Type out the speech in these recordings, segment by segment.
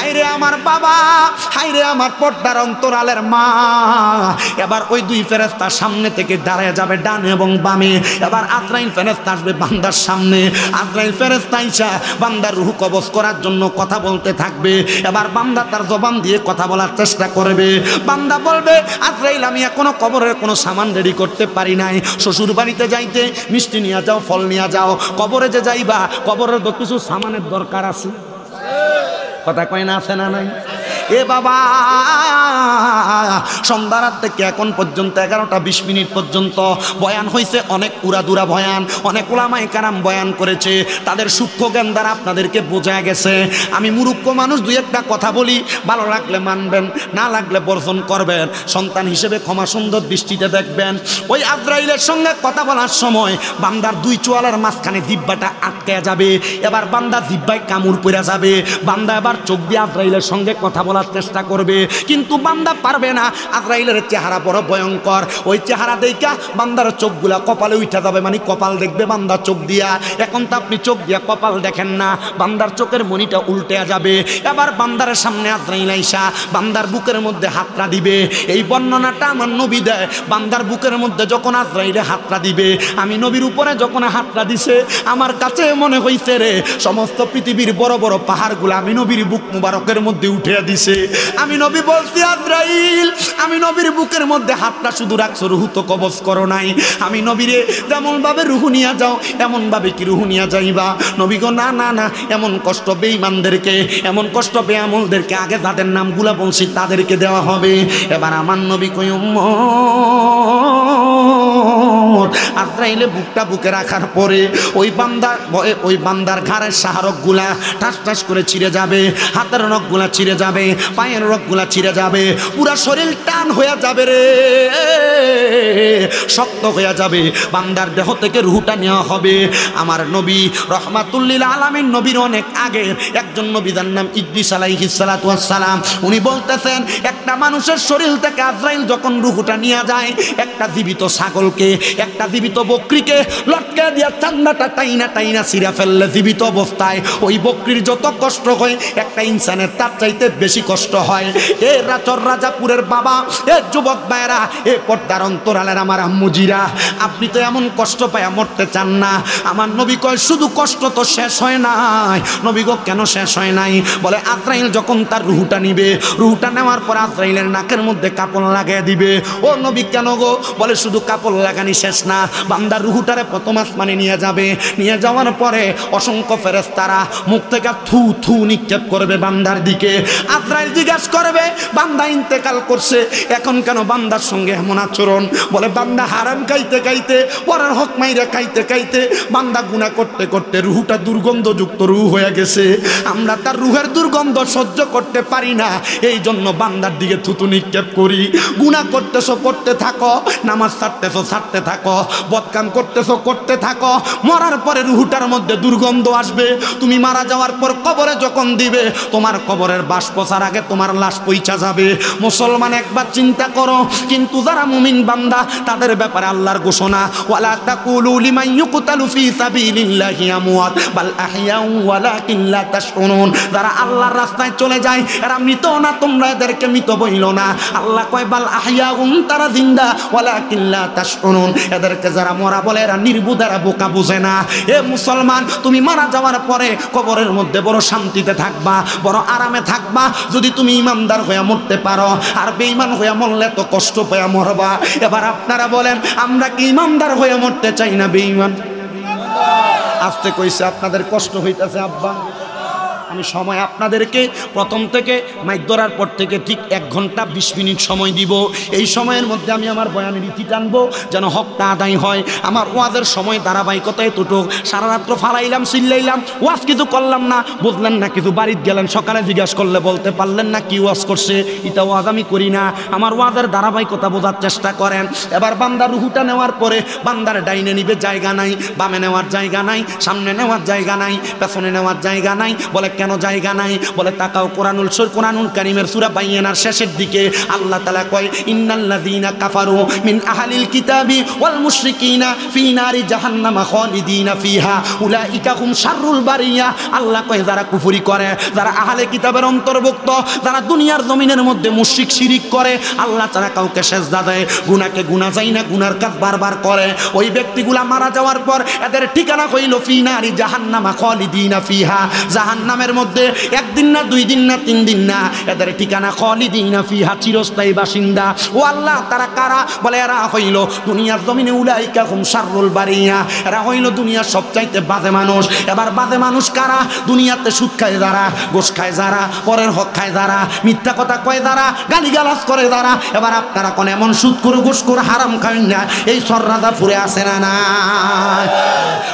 হায়রে আমার বাবা, হায়রে আমার পর্দার অন্তরালের মা। এবার ওই দুই ফেরেশতা সামনে থেকে দাঁড়ায় যাবে ডান এবং বামে। এবার আজরাইল ফেরেশতা আসবে বান্দার সামনে। আজরাইল ফেরেশতা আইসা বান্দার রূহ কবজ করার জন্য কথা বলতে থাকবে। এবার বান্দা তার জবান দিয়ে কথা বলার চেষ্টা করবে। বান্দা বলবে, আজরাইল আমি এখনো কবরের কোনো সামান রেডি করতে পারি নাই। শ্বশুর বাড়িতে যাইতে মিষ্টি নিয়ে যাও, ফল নিয়ে যাও। কবরে যে যাইবা, কবরের তো কিছু সামানের দরকার আছে। কথা কয় না, আছে না নাই? এ বাবা, সন্ধ্যা রাত থেকে এখন পর্যন্ত 11টা 20 মিনিট পর্যন্ত বয়ান হয়েছে। অনেক উড়াদুরা বয়ান, অনেক উলামায়ে কেরাম বয়ান করেছে। তাদের সূক্ষ্ম জ্ঞান দ্বারা আপনাদেরকে বোঝা গেছে। আমি মূর্খ মানুষ, দুই একটা কথা বলি, ভালো লাগলে মানবেন, না লাগলে বর্জন করবেন। সন্তান হিসেবে ক্ষমা সুন্দর দৃষ্টিতে দেখবেন। ওই আজরাইলের সঙ্গে কথা বলার সময় বান্দার দুই চোয়ালের মাঝখানে জিহ্বাটা আটকে যাবে। এবার বান্দা জিহ্বায় কামড় পড়ে যাবে। বান্দা এবার চোখ দিয়ে আজরাইলের সঙ্গে কথা বলার চেষ্টা করবে, কিন্তু বান্দা পারবে না। আজরাইলের চেহারা বড় ভয়ঙ্কর। ওই চেহারা দেখা বান্দার চোখগুলা কপালে উঠে যাবে, মানে কপাল দেখবে বান্দা চোখ দিয়া। এখন তো আপনি চোখ দিয়া কপাল দেখেন না, বান্দার চোখের মনিটা উল্টে যাবে। এবার বান্দার সামনে আজরাইল আইসা বান্দার বুকের মধ্যে হাতটা দিবে। এই বর্ণনাটা আমার নবী দেয়। বান্দার বুকের মধ্যে যখন আজরাইলে হাতটা দিবে, আমি নবীর উপরে যখন হাতটা দিছে, আমার কাছে মনে হইছে রে সমস্ত পৃথিবীর বড় বড় পাহাড়গুলো আমি নবীর বুক মুবারকের মধ্যে উঠে দিছে। আমি নবী বলছি, আজরাইল আমি নবীর বুকের মধ্যে হাতটা শুধু রাখছো, রুহু তো কবজ করো নাই। আমি নবীরে যেমন ভাবে রুহু নিয়ে যাও, এমন ভাবে কি রুহু নিয়ে যাইবা? নবী গো না না না, এমন কষ্ট বেঈমানদেরকে, এমন কষ্ট বেআমলদেরকে আগে যাদের নামগুলা বলছি তাদেরকে দেওয়া হবে। এবার আমার নবী কই, আজরাইলে বুকটা বুকে রাখার পরে ওই বান্দার ঘাড়ের শাহরগগুলা ঠাস ঠাস করে ছিঁড়ে যাবে, হাতের নখগুলা ছিঁড়ে যাবে, পায়ের নখগুলা ছিঁড়ে যাবে, পুরা শরীর টান হয়ে যাবে রে, শক্ত হয়ে যাবে। বান্দার দেহ থেকে রুহটা নেওয়া হবে। আমার নবী রহমাতুল্লিল আলামিন নবীর অনেক আগে একজন নবী, যার নাম ইদ্রিস আলাইহিস সালাতু ওয়াস সালাম, উনি বলতেছেন, একটা মানুষের শরীর থেকে আজরাইল যখন রুহটা নিয়ে যায়, একটা জীবিত ছাগলকে, একটা জীবিত বকরিকে লটকে দিয়া চান্দাটা টাইনা টাইনা ছিঁড়া ফেললে জীবিত অবস্থায় ওই বকরির যত কষ্ট হয়, একটা ইনসানের তার চাইতে বেশি কষ্ট হয়। এ রাচর রাজাপুরের বাবা, এ যুবক ভাইরা, এ পর্দার অন্তরালের আমার আম্মুজিরা, আপনি তো এমন কষ্ট পায়া মরতে চান না। আমার নবী কয়, শুধু কষ্ট তো শেষ হয় নাই। নবী গো কেন শেষ হয় নাই? বলে আজরাইল যখন তার রুহটা নিবে, রুহটা নেওয়ার পর আজরাইলের নাকের মধ্যে কাপড় লাগিয়ে দিবে। ও নবী কেন গো? বলে শুধু কাপড় লাগানি শেষ না, বান্দার রুহটারে প্রথম আসমানে নিয়ে যাবে। নিয়ে যাওয়ার পরে অসংখ্য ফেরেশতারা মুখ থেকে থু থু নিক্ষেপ করবে বান্দার দিকে। আজরাইল জিজ্ঞাসা করবে, বান্দা ইন্তেকাল করছে, এখন কেন বান্দার সঙ্গে এমন আচরণ? বলে বান্দা হারাম খাইতে খাইতে, পরের হক মাইরা খাইতে খাইতে, বান্দা গুনাহ করতে করতে রুহটা দুর্গন্ধযুক্ত রুহ হয়ে গেছে। আমরা তার রুহের দুর্গন্ধ সহ্য করতে পারি না, এই জন্য বান্দার দিকে থুতু নিক্ষেপ করি। গুনাহ করতেছো করতে থাকো, নামাজ ছাড়তেছো ছাড়তে থাকো, বদকাম করতেছো করতে থাকো, মরার পরে রুহটার মধ্যে দুর্গন্ধ আসবে। তুমি মারা যাওয়ার পর কবরে যখন দিবে, তোমার কবরের বাস পচার আগে তোমার লাশ পইচা যাবে। মুসলমান একবার চিন্তা করো। কিন্তু যারা মুমিন বান্দা, তাদের ব্যাপারে আল্লাহর ঘোষণা, ওয়ালা তাকুলু লিমান ইউকতালু ফি সাবিলিল্লাহি আমওয়াত বাল আহইয়াউ ওয়ালাকিন লা তাশউরুন। যারা আল্লাহর রাস্তায় চলে যায়, এরা মৃত না, তোমরা এদেরকে মৃত বইলো না। আল্লাহ কয় বাল আহইয়াউন, তারা জিন্দা, ওয়ালাকিন লা তাশউরুন, এদেরকে যারা মরা বলে এরা নির্বুধ, এরা বোকা বুঝে না। এ মুসলমান, তুমি মারা যাওয়ার পরে কবরের মধ্যে বড় শান্তিতে থাকবা, বড় আরামে থাকবা যদি তুমি ইমানদার হয়ে মরতে পারো। আর বেঈমান হয়ে মরলে তো কষ্ট পেয়ে মরবা। এবার আপনারা বলেন, আমরা কি ইমানদার হয়ে মরতে চাই না বেঈমান? আস্তে কইছে, আপনাদের কষ্ট হইতাছে আব্বা। আমি সময় আপনাদেরকে প্রথম থেকে মাইক ধরার পর থেকে ঠিক 1 ঘন্টা 20 মিনিট সময় দিব। এই সময়ের মধ্যে আমি আমার বয়ানের রীতি টানবো, যেন হকটা আদায় হয়। আমার ওয়াজের সময় ধারাবাহিকতা এতটুক। সারা রাত্র ফালাইলাম, চিল্লাইলাম, ওয়াজ কিছু করলাম না, বুঝলেন না কিছু, বাড়িতে গেলেন, সকালে জিজ্ঞাসা করলে বলতে পারলেন না কি ওয়াজ করছে। এটা ওয়াজ আমি করি না। আমার ওয়াজের ধারাবাহিকতা বোঝার চেষ্টা করেন। এবার বান্দার রুহুটা নেওয়ার পরে বান্দার ডাইনে নিবে জায়গা নাই, বামে নেওয়ার জায়গা নাই, সামনে নেওয়ার জায়গা নাই, পেছনে নেওয়ার জায়গা নাই। বলে কেন জায়গা নাই? বলে তাকাও কোরআনুল কারীমের সূরা বাইয়িনার শেষের দিকে আল্লাহ তাআলা কয় ইন্নাল্লাযীনা কাফারু মিন আহলিল কিতাবি ওয়াল মুশরিকিনা ফি নারি জাহান্নামা খালিদিনা ফিহা উলাইকা হুম শাররুল বারিয়া। আল্লাহ কয় যারা কুফরি করে, যারা আহলে কিতাবের অন্তর্ভুক্ত, যারা দুনিয়ার জমিনের মধ্যে মুশরিক শিরিক করে, আল্লাহ তাআলা কাউকে সেজদা দেয়, গুনাহকে গুনাহ যায় না, গুনার কাজ বারবার করে, ওই ব্যক্তিগুলা মারা যাওয়ার পর এদের ঠিকানা হইল ফি নারি জাহান্নামা খালিদিনা ফিহা। জাহান্নামের মধ্যে একদিন না, 2 দিন না, 3 দিন না, এদের ঠিকানা খালিদিনা ফিহা, চিরস্থায়ী বাসিন্দা। ও আল্লাহ, তারা কারা? বলে এরা হইল দুনিয়ার জমিনে উলাইকা হুম শাররুল বারিয়া, এরা হইল দুনিয়ার সবচাইতে বাজে মানুষ। এবার বাজে মানুষ কারা? দুনিয়াতে সুদ খায় যারা, গোশ খায় যারা, পরের হক খায় যারা, মিথ্যা কথা কয় যারা, গালিগালাজ করে যারা। এবার আপনারা কোন এমন সুদ করে গোশ করে হারাম খায় না, এই সররাদা ফুরে আসে না না।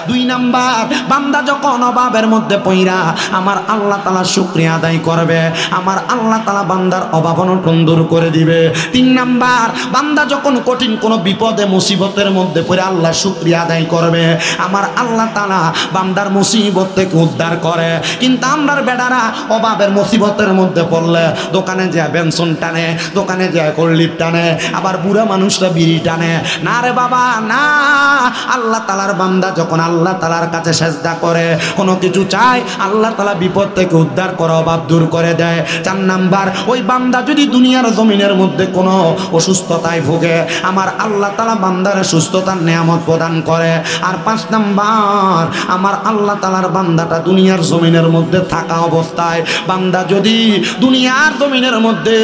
2 নাম্বার, বান্দা যখন অভাবের মধ্যে পইরা আমার আল্লাহ তাআলা শুকরিয়া আদায় করবে, আমার আল্লাহ তাআলা বান্দার অভাব অনটন দূর করে দিবে। 3 নাম্বার, বান্দা যখন কঠিন কোনো বিপদে মুসিবতের মধ্যে পড়ে আল্লাহ শুকরিয়া আদায় করবে, আমার আল্লাহ তাআলা বান্দার মুসিবত থেকে উদ্ধার করে। কিন্তু আমরার বেডারা অভাবের মুসিবতের মধ্যে পড়লে দোকানে যায় বেনসন টানে, দোকানে যায় কল্লিপ টানে, আবার বুড়া মানুষরা বিড়ি টানে। না রে বাবা না, আল্লাহ তাআলার বান্দা যখন আল্লাহ তাআলার কাছে সেজদা করে, কোনো কিছু চায়, আল্লাহ তাআলা বিপদ থেকে উদ্ধার করে, অভাব দূর করে দেয়। 4 নাম্বার, ওই বান্দা যদি দুনিয়ার জমিনের মধ্যে কোনো অসুস্থতায় ভোগে, আমার আল্লাহ তাআলা বান্দার সুস্থতার নিয়ামত প্রদান করে। আর 5 নাম্বার, আমার আল্লাহ তাআলার বান্দাটা দুনিয়ার জমিনের মধ্যে থাকা অবস্থায়, বান্দা যদি দুনিয়ার জমিনের মধ্যে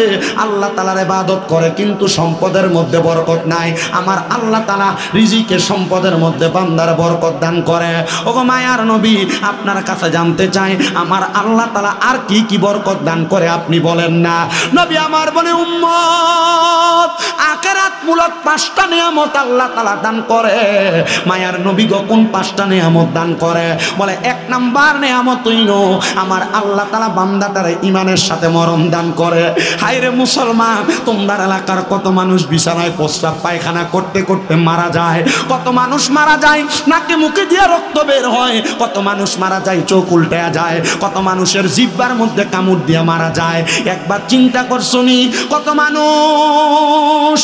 আল্লাহ তাআলার ইবাদত করে কিন্তু সম্পদের মধ্যে বরকত নাই, আমার আল্লাহ তাআলা রিজিকের সম্পদের মধ্যে বান্দার বরকত দান করে। ওগো মায়ার নবী, আপনার কাছে জানতে চাই আমার আল্লাহ তাআলা আর কি কি বরকত দান করে আপনি বলেন না। নবী আমার বলে উম্মত, আখিরাত মূলত 5টা নিয়ামত আল্লাহ তাআলা দান করে। মায়ার নবী গো কোন 5টা নিয়ামত দান করে? বলে 1 নাম্বার নিয়ামত হইল আমার আল্লাহ তাআলা বান্দাটার ঈমানের সাথে মরণ দান করে। হায়রে মুসলমান, তোমার এলাকার কত মানুষ বিছানায় প্রস্রাব পায়খানা করতে করতে মারা যায়, কত মানুষ মারা যায় নাকে মুখে দিয়ে রক্ত বের হয়, কত মানুষ মারা যায় চোখ উল্টে যায়, কত মানুষের জিহ্বার মধ্যে কামড় দিয়ে মারা যায়। একবার চিন্তা করছনি কত মানুষ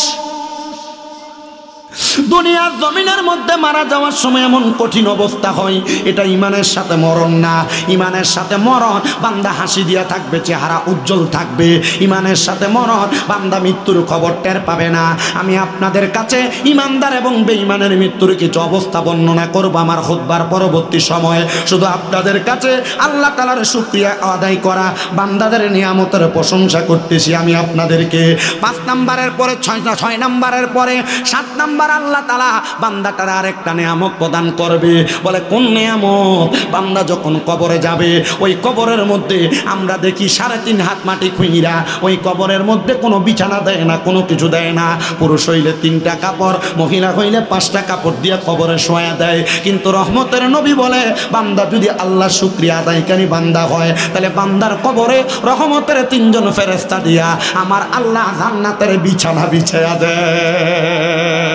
দুনিয়ার জমিনের মধ্যে মারা যাওয়ার সময় এমন কঠিন অবস্থা হয়, এটা ইমানের সাথে মরণ না। ইমানের সাথে মরণ, বান্দা হাসি দিয়া থাকবে, চেহারা উজ্জ্বল থাকবে। ইমানের সাথে মরণ, বান্দা মৃত্যুর খবর টের পাবে না। আমি আপনাদের কাছে ইমানদার এবং বেঈমানের মৃত্যুর কিছু অবস্থা বর্ণনা করব আমার খুতবার পরবর্তী সময়ে। শুধু আপনাদের কাছে আল্লাহ তাআলার শুকরিয়া আদায় করা, বান্দাদের নিয়ামতের প্রশংসা করতেছি আমি আপনাদেরকে। 5 নাম্বারের পরে 6 নাম্বারের পরে 7 নাম্বার আল্লাহ তাআলা বান্দাটার আরেকটা নিয়ামত প্রদান করবে। বলে কোন নিয়ামত? বান্দা যখন কবরে যাবে, ওই কবরের মধ্যে আমরা দেখি 3.5 হাত মাটি খুঁড়া, ওই কবরের মধ্যে কোনো বিছানা দেয় না, কোনো কিছু দেয় না। পুরুষ হইলে 3টা কাপড়, মহিলা হইলে 5টা কাপড় দিয়ে কবরে শোয়া দেয়। কিন্তু রহমতের নবী বলে বান্দা যদি আল্লাহ শুকরিয়া আদায়কারী বান্দা হয়, তাহলে বান্দার কবরে রহমতের 3 জন ফেরেশতা দিয়া আমার আল্লাহ জান্নাতের বিছানা বিছায়া দেয়।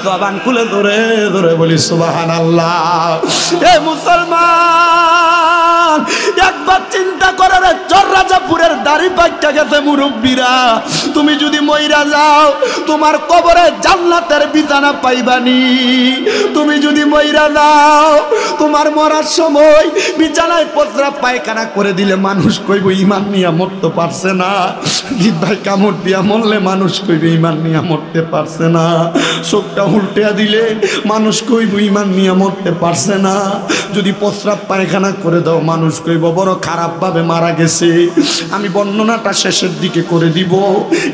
জবান খুলে ধরে ধরে বলি সুবহানাল্লাহ। এ মুসলমান, একবার চিন্তা করে রে, চররাজাপুরের দাড়ি পাইকা গেছে মুরব্বীরা, তুমি যদি মইরা যাও তোমার কবরে জান্নাতের বিছানা পাইবানি। তুমি যদি মইরা যাও তোমার মরার সময় বিছানায় প্রস্রাব পায়খানা করে দিলে মানুষ কইব ঈমান নিয়া মরতে পারছে না। জিহ্বায় কামড় দিয়া মরলে মানুষ কইব ঈমান নিয়া মরতে পারছে না। চোখটা উল্টিয়া দিলে মানুষ কইব ঈমান নিয়া মরতে পারছে না। যদি প্রস্রাব পায়খানা করে দাও মানুষ কইব বড় খারাপ ভাবে মারা গেছে। আমি বর্ণনাটা শেষের দিকে করে দিব।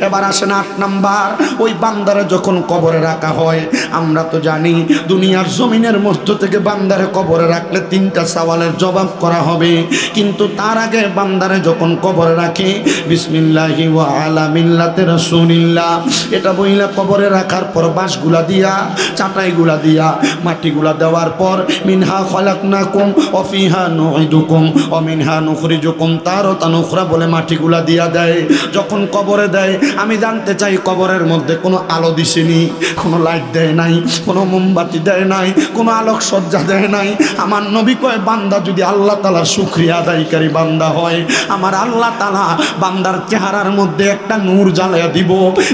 এবার আসেন 8 নাম্বার, ওই বান্দারে যখন কবরে রাখা হয়, আমরা তো জানি দুনিয়ার জমিনের মধ্য থেকে বান্দারে কবরে রাখলে 3টা সওয়ালের জবাব করা হবে। কিন্তু তার আগে বান্দারে যখন কবরে রাখি বিসমিল্লাহি ওয়া আলা মিল্লাতি রাসূলিল্লাহ, এটা বইলা কবরে রাখার পর বাঁশগুলা দিয়া, চাটাইগুলা দিয়া, মাটিগুলা দেওয়ার পর মিনহা খলাকনাকুম ওয়া ফিহা নুঈদুকুম ওয়া মিনহা নুখরিজুকুম তারাতান উখরা বলে মাটি মোমবাতিগুলা দিয়া দেয়, যখন কবরে দেয় আমি জানতে চাই কবরের মধ্যে কোনো আলো দিছেনি, কোনো লাইট দেয় নাই, কোনো মোমবাতি দেয় নাই, কোনো আলোকসজ্জা দেয় নাই। আমার নবী কয় বান্দা যদি আল্লাহ তাআলার শুকরিয়া আদায়কারী বান্দা হয়, আমার আল্লাহ তাআলা বান্দার চেহারার মধ্যে একটা নূর জ্বালায়া দিব,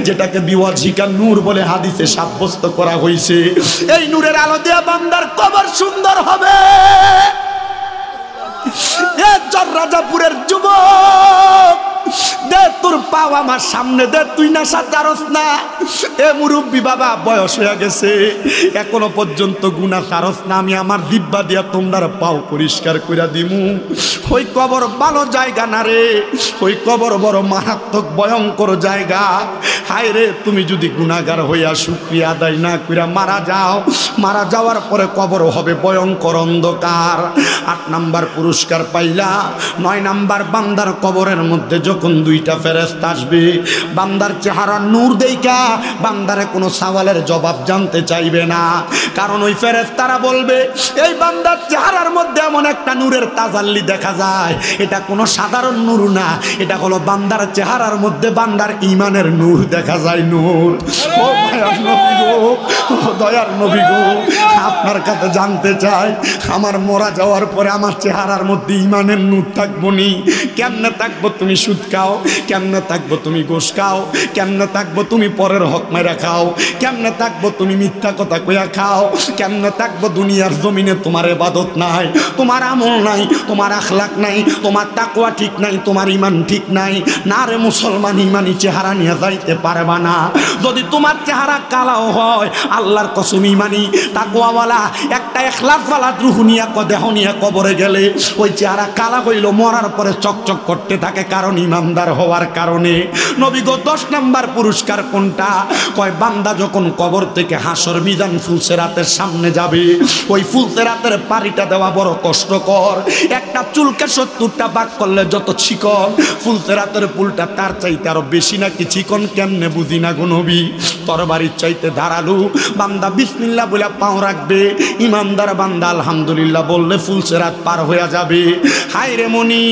যেটাকে বিওয়াজিকা নূর বলে হাদিসে সাব্যস্ত করা হয়েছে। এই নূরের আলো দিয়া বান্দার কবর সুন্দর হবে। এ রাজাপুরের যুবক, দে তোর পাও আমার সামনে দে, তুই নেশা ছাড়স না। এ মুরব্বী বাবা, বয়স হয়ে গেছে, এখনো পর্যন্ত গুনাহ ছাড়স না, আমি আমার জিহ্বা দিয়া তোমরা পাও পরিষ্কার কইরা দিমু। ওই কবর ভালো জায়গা না রে, ওই কবর বড় মারাত্মক ভয়ঙ্কর জায়গা। হায় রে, তুমি যদি গুনাহগার হইয়া শুকরিয়া আদায় না কইরা মারা যাও, মারা যাওয়ার পরে কবর হবে ভয়ঙ্কর অন্ধকার। 8 নাম্বার পুরস্কার পাইলা। 9 নাম্বার, বান্দার কবরের মধ্যে যখন দুইটা ফেরেশতা আসবে, বান্দার চেহারা নূর দেইখা বান্দারে কোনো সওয়ালের জবাব জানতে চাইবে না, কারণ ওই ফেরেশতারা বলবে এই বান্দার চেহারার মধ্যে এমন একটা নূরের তাজাল্লি দেখা যায়, এটা কোনো সাধারণ নূর না, এটা হলো বান্দার চেহারার মধ্যে বান্দার ঈমানের নূর দেখা যায়। নূর। ও দয়ার নবী গো, ও দয়ার নবী গো, আপনার কাছে জানতে চাই, আমার মরা যাওয়ার পরে আমার চেহারার মধ্যে ঈমানের নূর থাকবো নি? কেমনে থাকবো? তুমি সুদ খাও, কেমনে থাকবো তুমি ঘুষ খাও, কেমনে থাকবো তুমি পরের হক মেরা খাও, কেমনে থাকবো তুমি মিথ্যা কথা কইয়া খাও, কেমনে থাকবো দুনিয়ার জমিনে তোমার ইবাদত নাই, তোমার আমল নাই, তোমার আখলাক নাই, তোমার তাকওয়া ঠিক নাই, তোমার ঈমান ঠিক নাই। না রে মুসলমান, ঈমানি চেহারা নিয়ে যাইতে পারবা না। যদি তোমার চেহারা কালাও হয়, আল্লাহর কসম ঈমানি তাকওয়াওয়ালা একটা ইখলাসওয়ালা রূহ নিয়া দেহ নিয়া কবরে গেলে ওই চেহারা কালা হইল, মরার পরে চকচক করতে থাকে, কারণ ইমানদার হওয়ার কারণে। নবী গো 10 নাম্বার পুরস্কার কোনটা? কয় বান্দা যখন কবর থেকে হাসর মিজান ফুলসেরাতের সামনে যাবে, ওই ফুলসেরাতের পাড়িটা দেওয়া বড় কষ্টকর। একটা চুলকে 70টা ভাগ করলে যত চিকন, ফুলসেরাতের পুলটা তার চাইতে আরো বেশি নাকি চিকন, কেমনে বুঝি না গো নবী। তরবারির চাইতে ধারালো। বান্দা বিসমিল্লাহ বলে পাও রাখবে, ইমানদার বান্দা আলহামদুলিল্লাহ বললে ফুলসেরাত পার হয়ে যাবে। হায় রে মনি,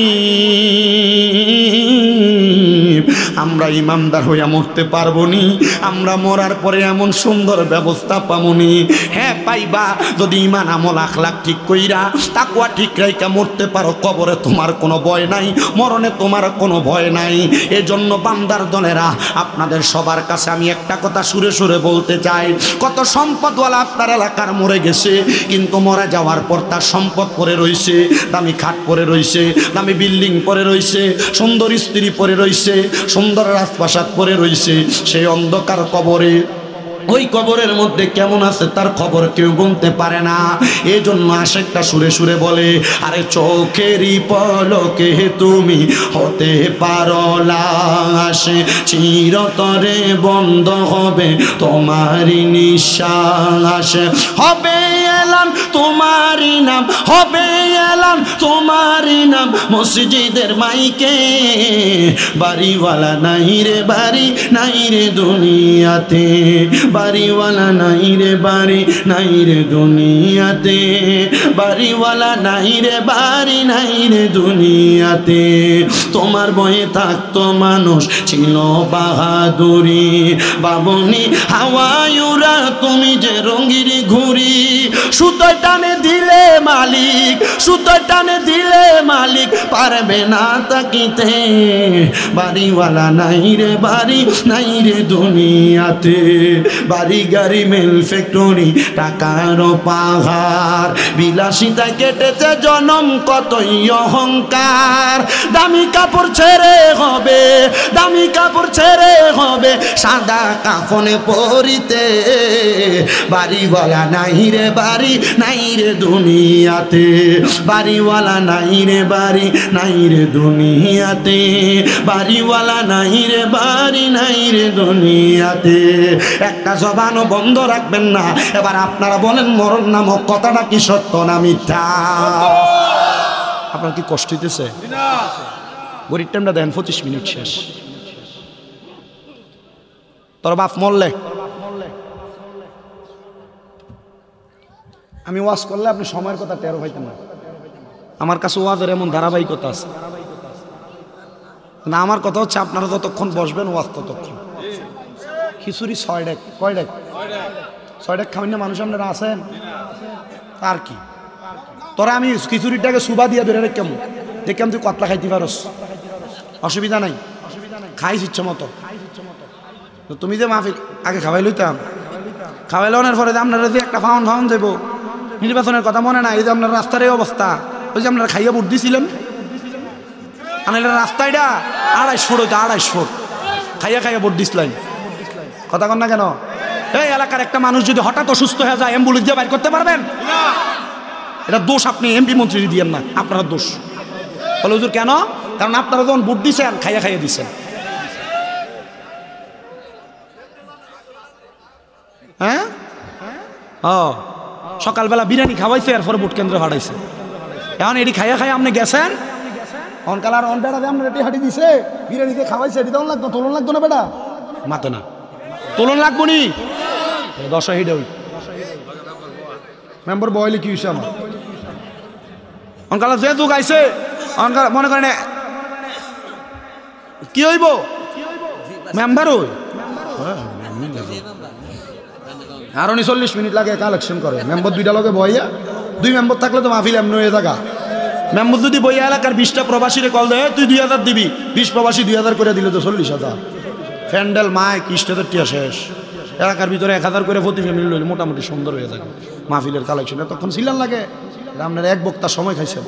আমরা ইমানদার হইয়া মরতে পারবো নি? আমরা মরার পরে এমন সুন্দর ব্যবস্থা পামনি? হ্যাঁ পাইবা, যদি ইমান আমল আখলাক ঠিক কইরা তাকওয়া ঠিক রাইকা মরতে পারো, কবরে তোমার কোনো ভয় নাই, মরণে তোমার কোনো ভয় নাই। এজন্য বান্দার দলেরা, আপনাদের সবার কাছে আমি একটা কথা সুরে সুরে বলতে চাই, কত সম্পদওয়ালা আপনার এলাকার মরে গেছে, কিন্তু মরে যাওয়ার পর তার সম্পদ পড়ে রইছে, দামি খাট পড়ে রইছে, দামি বিল্ডিং পড়ে রইছে, সুন্দর স্ত্রী পড়ে রইছে, সুন্দর রাজপ্রাসাদ পড়ে রইছে। সেই অন্ধকার কবরে, ওই কবরের মধ্যে কেমন আছে তার খবর কেউ বলতে পারে না। এই জন্য আশেকটা সুরে সুরে বলে, আরে চোখেরই পলকে তুমি হতে পারো লাশ, চিরতরে বন্ধ হবে তোমারই নিঃশ্বাস, হবে এলান তোমারই নাম, হবে এলান তোমারই নাম মসজিদের মাইকে, বাড়িওয়ালা নাই রে বাড়ি, নাই রে দুনিয়াতে, বাড়িওয়ালা নাই রে বাড়ি, নাই রে দুনিয়াতে, বাড়িওয়ালা নাই রে বাড়ি, নাই রে দুনিয়াতে। তোমার বয়ে থাকতো মানুষ ছিল বাহাদুরি, বাবনি হাওয়ায়ুরা তুমি যে রঙির ঘুরি, সুতোয় টানে দিলে মালিক, সুতোয় টানে দিলে মালিক পারবে না তাকিতে, বাড়িওয়ালা নাই রে বাড়ি, নাই রে দুনিয়াতে, বাড়ি গাড়ি মেল ফ্যাক্টরি টাকার পাহাড়, বিলাসিতায় কেটেছে জনম কতই অহংকার, দামি কাপড় ছেড়ে হবে, দামি কাপড় ছেড়ে হবে সাদা কাফনে পরিতে, বাড়িওয়ালা নাই রে বাড়ি, নাই রে দুনিয়াতে, বাড়িওয়ালা নাই রে বাড়ি, নাই রে দুনিয়াতে, বাড়িওয়ালা নাই রে বাড়ি, নাই রে দুনিয়াতে। একটা জবানও বন্ধ রাখবেন না। এবার আপনারা বলেন, মরণ নামক কথাটা কি সত্য না মিথ্যা? আপনার কি কষ্ট হইতেছে? গরিব টাইমটা দেন, 25 মিনিট শেষ। তোর বাপ মরলে, আমি ওয়াজ করলে আপনি সময়ের কথা টের পাইতেন না। আমার কাছে ওয়াজের এমন ধারাবাহিকতা আছে। না, আমার কথা হচ্ছে আপনারা যতক্ষণ বসবেন ওয়াজ ততক্ষণ। খিচুড়ি 6 ডেক, কয় ডেক? 6 ডেক খাবেন না মানুষ আপনারা আছেন? আর কি তোরা আমি খিচুড়িটাকে সুবা দিয়ে ধরে রেখে দেখলাম তুই কতলা খাইতে পারস, অসুবিধা নাই, খাইস ইচ্ছে মতো। তুমি যে মাহফিল আগে খাওয়াই লইতাম, খাওয়াই লওয়ার পরে যে আপনারা যে একটা ফাউন দেবো নির্বাচনের কথা মনে নাই, এই যে আপনার রাস্তার এই অবস্থা, ওই যে আপনারা খাইয়া ভোট দিছিলেন, রাস্তাটা 2.5 ফুট হইতো, 2.5 ফুট খাইয়া ভোট দিছিলেন। কথা কন না কেন? এই এলাকার একটা মানুষ যদি হঠাৎ অসুস্থ হয়ে যায় অ্যাম্বুলেন্স দিয়ে বাইর করতে পারবেন? এটা দোষ আপনি এমপি মন্ত্রী দিয়েন না, আপনার দোষ। বলে হুজুর কেন? কারণ আপনারা যখন ভোট দিছেন খাইয়া দিচ্ছেন। হ্যাঁ, সকালবেলা বিরিয়ানি খাওয়াইছে, এরপরে ভোট কেন্দ্রে হাঁটাইছে। এখন এটি খাইয়া আপনি গেছেন, অনকালার অন বেড়া দিয়ে আপনার এটি হাঁটি দিছে, বিরিয়ানিতে খাওয়াইছে, এটি তখন লাগতো, তোলন লাগতো না বেটা? মাতে না, তোলন লাগবো নি 10 হিডে ওই মেম্বার বয়লে কি হয়েছে আমার অনকালা যে যুগ আইছে, অনকাল মনে করেন কি হইব মেম্বার ওই আরো 40 মিনিট লাগে কালেকশন করে। মেম্বার 2টা লগে বইয়া, 2 মেম্বার থাকলে তো মাহফিল এমনি হয়ে থাকা। মেম্বার যদি বইয়া এলাকার 20টা প্রবাসীরে কল দেয়, তুই 2000 দিবি, 20 প্রবাসী 2000 করে দিলে তো 40,000। প্যান্ডেল মাইক স্টেজের টিয়া শেষ, এলাকার ভিতরে 1000 করে প্রতি ফ্যামিলি লইলে মোটামুটি সুন্দর হয়ে থাকে মাহফিলের কালেকশন। তখন সিলান লাগে, আপনার এক বক্তার সময় খাইছেন।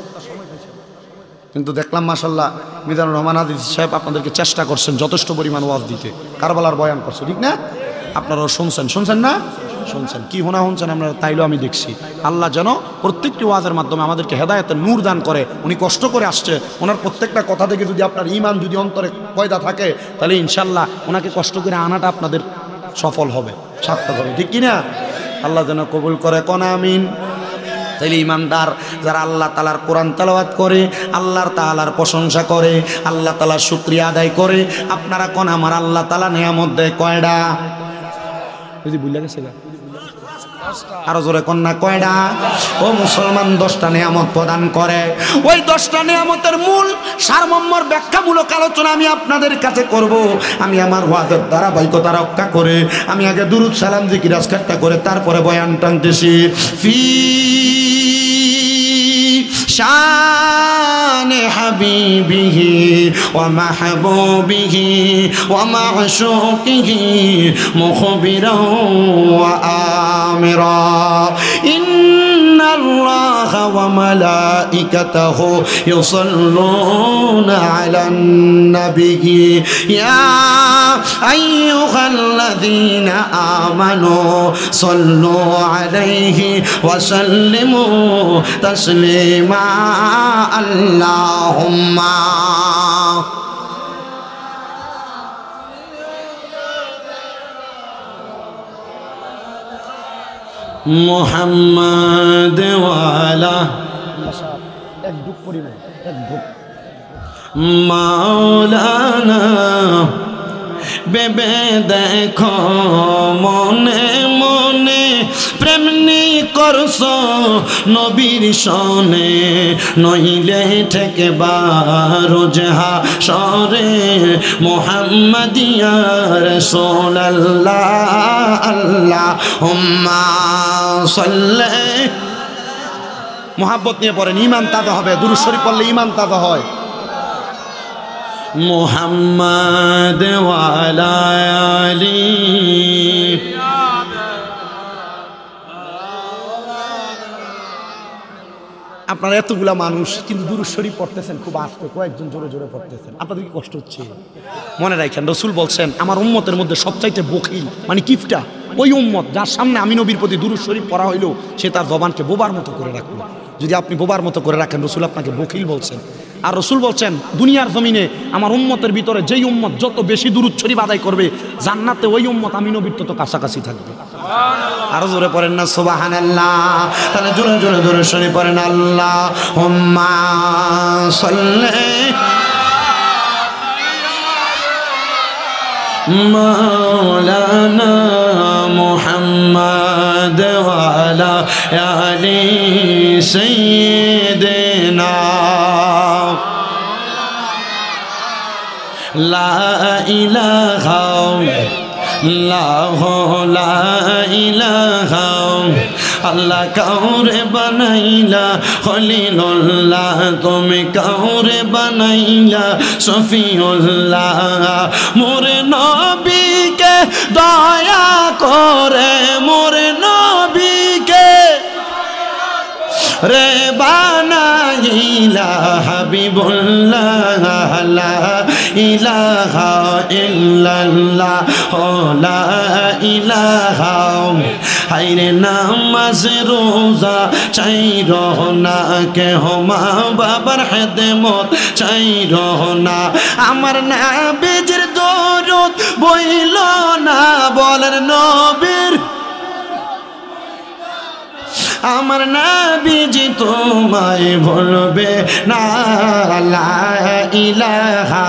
কিন্তু দেখলাম মাশাল্লাহ মিজানুর রহমান আদিজ সাহেব আপনাদেরকে চেষ্টা করছেন যথেষ্ট পরিমাণ ওয়াজ দিতে, কারবালার বয়ান করছে, ঠিক না? আপনারাও শুনছেন না? শুনছেন কি শুনছেন আপনারা, তাইলেও আমি দেখছি। আল্লাহ যেন প্রত্যেকটি ওয়াজের মাধ্যমে আমাদেরকে হেদায়েতের নূর দান করে। উনি কষ্ট করে আসছে, ওনার প্রত্যেকটা কথা থেকে যদি আপনার ঈমান যদি অন্তরে পয়দা থাকে, তাহলে ইনশাল্লাহ ওনাকে কষ্ট করে আনাটা আপনাদের সফল হবে, সার্থক হবে, ঠিক কিনা? আল্লাহ যেন কবুল করে, কোন আমিন। তাইলে ইমানদার যারা আল্লাহ তাআলার কোরআন তেলাওয়াত করে, আল্লাহর তাআলার প্রশংসা করে, আল্লাহ তাআলার শুকরিয়া আদায় করে, আপনারা কোন আমার আল্লাহ তাআলা নিয়ামত দেয় কয়টা? যদি বুঝলা গেছে আরো জোরে কন্যা কয়টা? ও মুসলমান 10টা নিয়ামত প্রদান করে। ওই 10টা নিয়ামতের মূল সারমর্মর ব্যাখ্যামূলক আলোচনা আমি আপনাদের কাছে করব। আমি আমার ওয়াজের ধারাবাহিকতা রক্ষা করে আমি আগে দুরূদ সালাম জিকির আজকারটা করে তারপরে বয়ান টানতেছি। ফি শান হাবিবিহি ওয়া মাহবুবিহি ওয়া মা'শুকিহি মুখবিরাও ওয়া আমিরা ইন্নাল্লাহা ওয়া মালাইকাতাহু ইউসাল্লুনা আলান নাবিয়্যি ইয়া আইয়ুহাল্লাযীনা আমানু সাল্লু আলাইহি ওয়া সাল্লিমু তাসলিমা। আল্লাহুম্মা মুহাম্মাদ ওয়ালা এক দুঃখ পরিমাণ এক দুঃখ মাওলানা বেবে দেখো মনে মনে প্রেমনি করছ নবীর সনে নইলে ঠেকে বারোজহা সরে মুহাম্মাদিয়া রাসূলুল্লাহ আল্লাহুম্মা সাল্লি। মুহাব্বত নিয়ে পড়েন, ঈমান তাজা হবে। দুরূদ শরীফ পড়লে ঈমান তাজা হয়। মুহাম্মাদ ওয়ালা আলি আপনারা এতগুলা মানুষ কিন্তু দুরূদ শরীফ পড়তেছেন খুব আস্তে, কয়েকজন জোরে জোরে পড়তেছেন, আপনাদের কি কষ্ট হচ্ছে? মনে রাখেন রাসূল বলছেন আমার উম্মতের মধ্যে সবচাইতে বখিল মানে কিফটা ওই উম্মত যার সামনে আমি নবীর প্রতি দুরূদ শরীফ পড়া হইলো সে তার জবানকে বোবার মতো করে রাখলো। যদি আপনি বোবার মতো করে রাখেন রাসূল আপনাকে বখিল বলছেন। আর রাসূল বলছেন দুনিয়ার জমিনে আমার উম্মতের ভিতরে যেই উম্মত যত বেশি দুরূদ শরীফ আদায় করবে জান্নাতে ওই উম্মত আমি নবীর তত কাছাকাছি থাকবে। আরো জোরে পড়েন না সুবহানাল্লাহ। তাহলে জোরে জোরে জোরে শরীফ পড়েন আল্লাহুম্মা সাল্লি মাওলানা মুহাম্মাদ ওয়ালা আলি সাইয়্যিদিনা লা ইলাহা লা ইলাহা আল্লাহ কাউরে বানাইলা খলিলুল্লাহ, তুমি কাউরে বানাইলা সফিউল্লাহ। মোরে নবীকে দয়া করে, মোরে নবীকে রে বানাইলা হাবিবুল্লাহ, লা ইলাহা ইল্লাল্লাহ, লা ইলাহা। হায়রে নামাজ রোজা চাইর না, কেহ মা বাবার খেদমত চাইর না, আমার নবীর দরুদ বইল না, বলেন নবীর আমার নবীজি তোমায় ভুলবে না। লা ইলাহা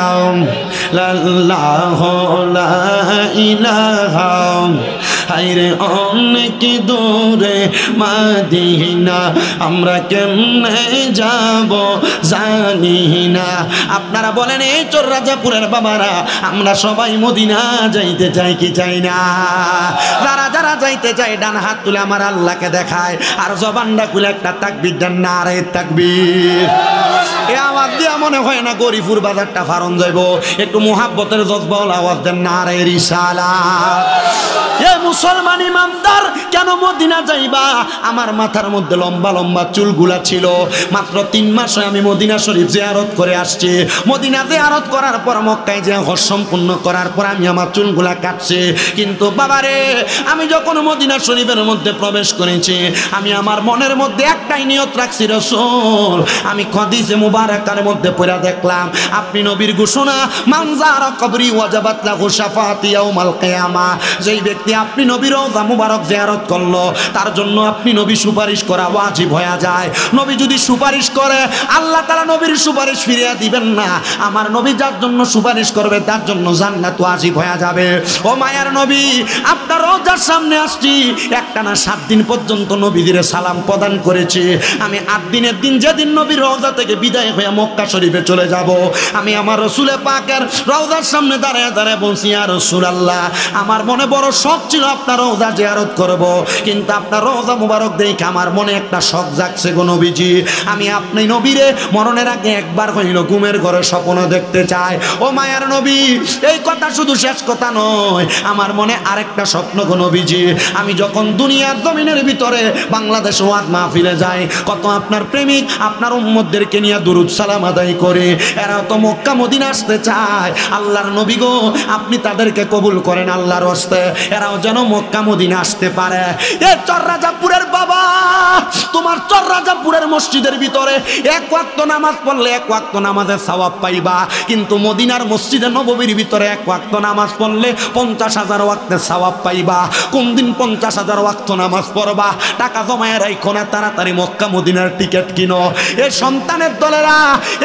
ইল্লাল্লাহু লা ইলাহা। হায়রে অনেক দূরে মদিনা, আমরা কেমনে যাব জানি না। আপনারা বলেন এই চোররাজাপুরের বাবারা, আমরা সবাই মদিনা যাইতে চাই কি চাই না? যারা যারা যাইতে চাই ডান হাত তুলে আমার আল্লাহকে দেখায়, আর জবানটা খুলে একটা তাকবীর দেন, নারে তাকবীর। এ আওয়াজ দিয়া মনে হয় না গরিপুর বাজারটা ফারন যাইব, একটু মুহাব্বতের জজবাউল আওয়াজ দেন, নারে রিসালাত। এ মুসলমান ইমানদার, কেন মদিনা যাইবা? আমার মাথার মধ্যে লম্বা লম্বা চুলগুলা ছিল, মাত্র 3 মাসে আমি মদিনা শরীফ জিয়ারত করে আসছি। মদিনা জিয়ারত করার পর মক্কায় যে হজ সম্পূর্ণ করার পর আমি আমার চুলগুলা কাটছি। কিন্তু বাবারে, আমি যখন মদিনা শরীফের মধ্যে প্রবেশ করেছি, আমি আমার মনের মধ্যে একটাই নিয়ত রাখছি, রাসূল আমি হাদিসে মুবারাকার মধ্যে পড়া দেখলাম, আপনি নবীর ঘোষণা, মান যারা কবরি ওয়াজাবাত লাহু শাফাআতি ইয়াউমাল কিয়ামা, যেই ব্যক্তি আপনি নবীর রওজা মুবারক জিয়ারত করলো, তার জন্য আপনি নবী সুপারিশ করা ওয়াজিব হয়ে যায়। নবী যদি সুপারিশ করে, আল্লাহ তাআলা নবীর সুপারিশ ফিরিয়ে দিবেন না, আমার নবী যার জন্য সুপারিশ করবে তার জন্য জান্নাত ওয়াজিব হয়ে যাবে। ও মায়ার নবী, আপনার রওজার সামনে আসছি, একটানা 7 দিন পর্যন্ত নবীদের সালাম প্রদান করেছি। আমি 8 দিনের দিন, যেদিন নবীর রওজা থেকে বিদায় হয়ে মক্কা শরীফে চলে যাব, আমি আমার রাসূলে পাকের রওজার সামনে দাঁড়ায় দাঁড়ায় বলছি, ইয়া রাসূলুল্লাহ, আমার মনে বড় শখ ছিল আপনার রওজা জিয়ারত করব, কিন্তু আপনার রওজা মুবারক দেখে আমার মনে একটা শখ জাগছে গো নবীজি, আমি আপনি নবীরে মরণের আগে একবার হইল ঘুমের ঘরে স্বপ্ন দেখতে চাই। ও মায়ার নবী, এই কথা শুধু শেষ কথা নয়, আমার মনে আরেকটা স্বপ্ন গো নবীজি, আমি যখন দুনিয়ার জমিনের ভিতরে বাংলাদেশ ওয়াজ মাহফিলে যাই, কত আপনার প্রেমিক আপনার উম্মতদেরকে নিয়ে দুরুদ সালাম আদায় করে, এরা তো মক্কা মদিনা আসতে চায়। আল্লাহর নবী গো, আপনি তাদেরকে কবুল করেন আল্লাহর হস্তে, এরাও যেন মক্কা মদিনা আসতে পারে। এ চররাজাপুরের বাবা, তোমার চররাজাপুরের মসজিদের ভিতরে 1 ওয়াক্ত নামাজ পড়লে 1 ওয়াক্ত নামাজের সওয়াব পাইবা, কিন্তু মদিনার মসজিদে নববীর ভিতরে 1 ওয়াক্ত নামাজ পড়লে 50,000 ওয়াক্তের সওয়াব পাইবা। কোন দিন 50,000 ওয়াক্ত নামাজ পড়বা? টাকা জমায় রাখো না, তাড়াতাড়ি মক্কা মদিনার টিকিট কিনো। এ সন্তানের দলেরা,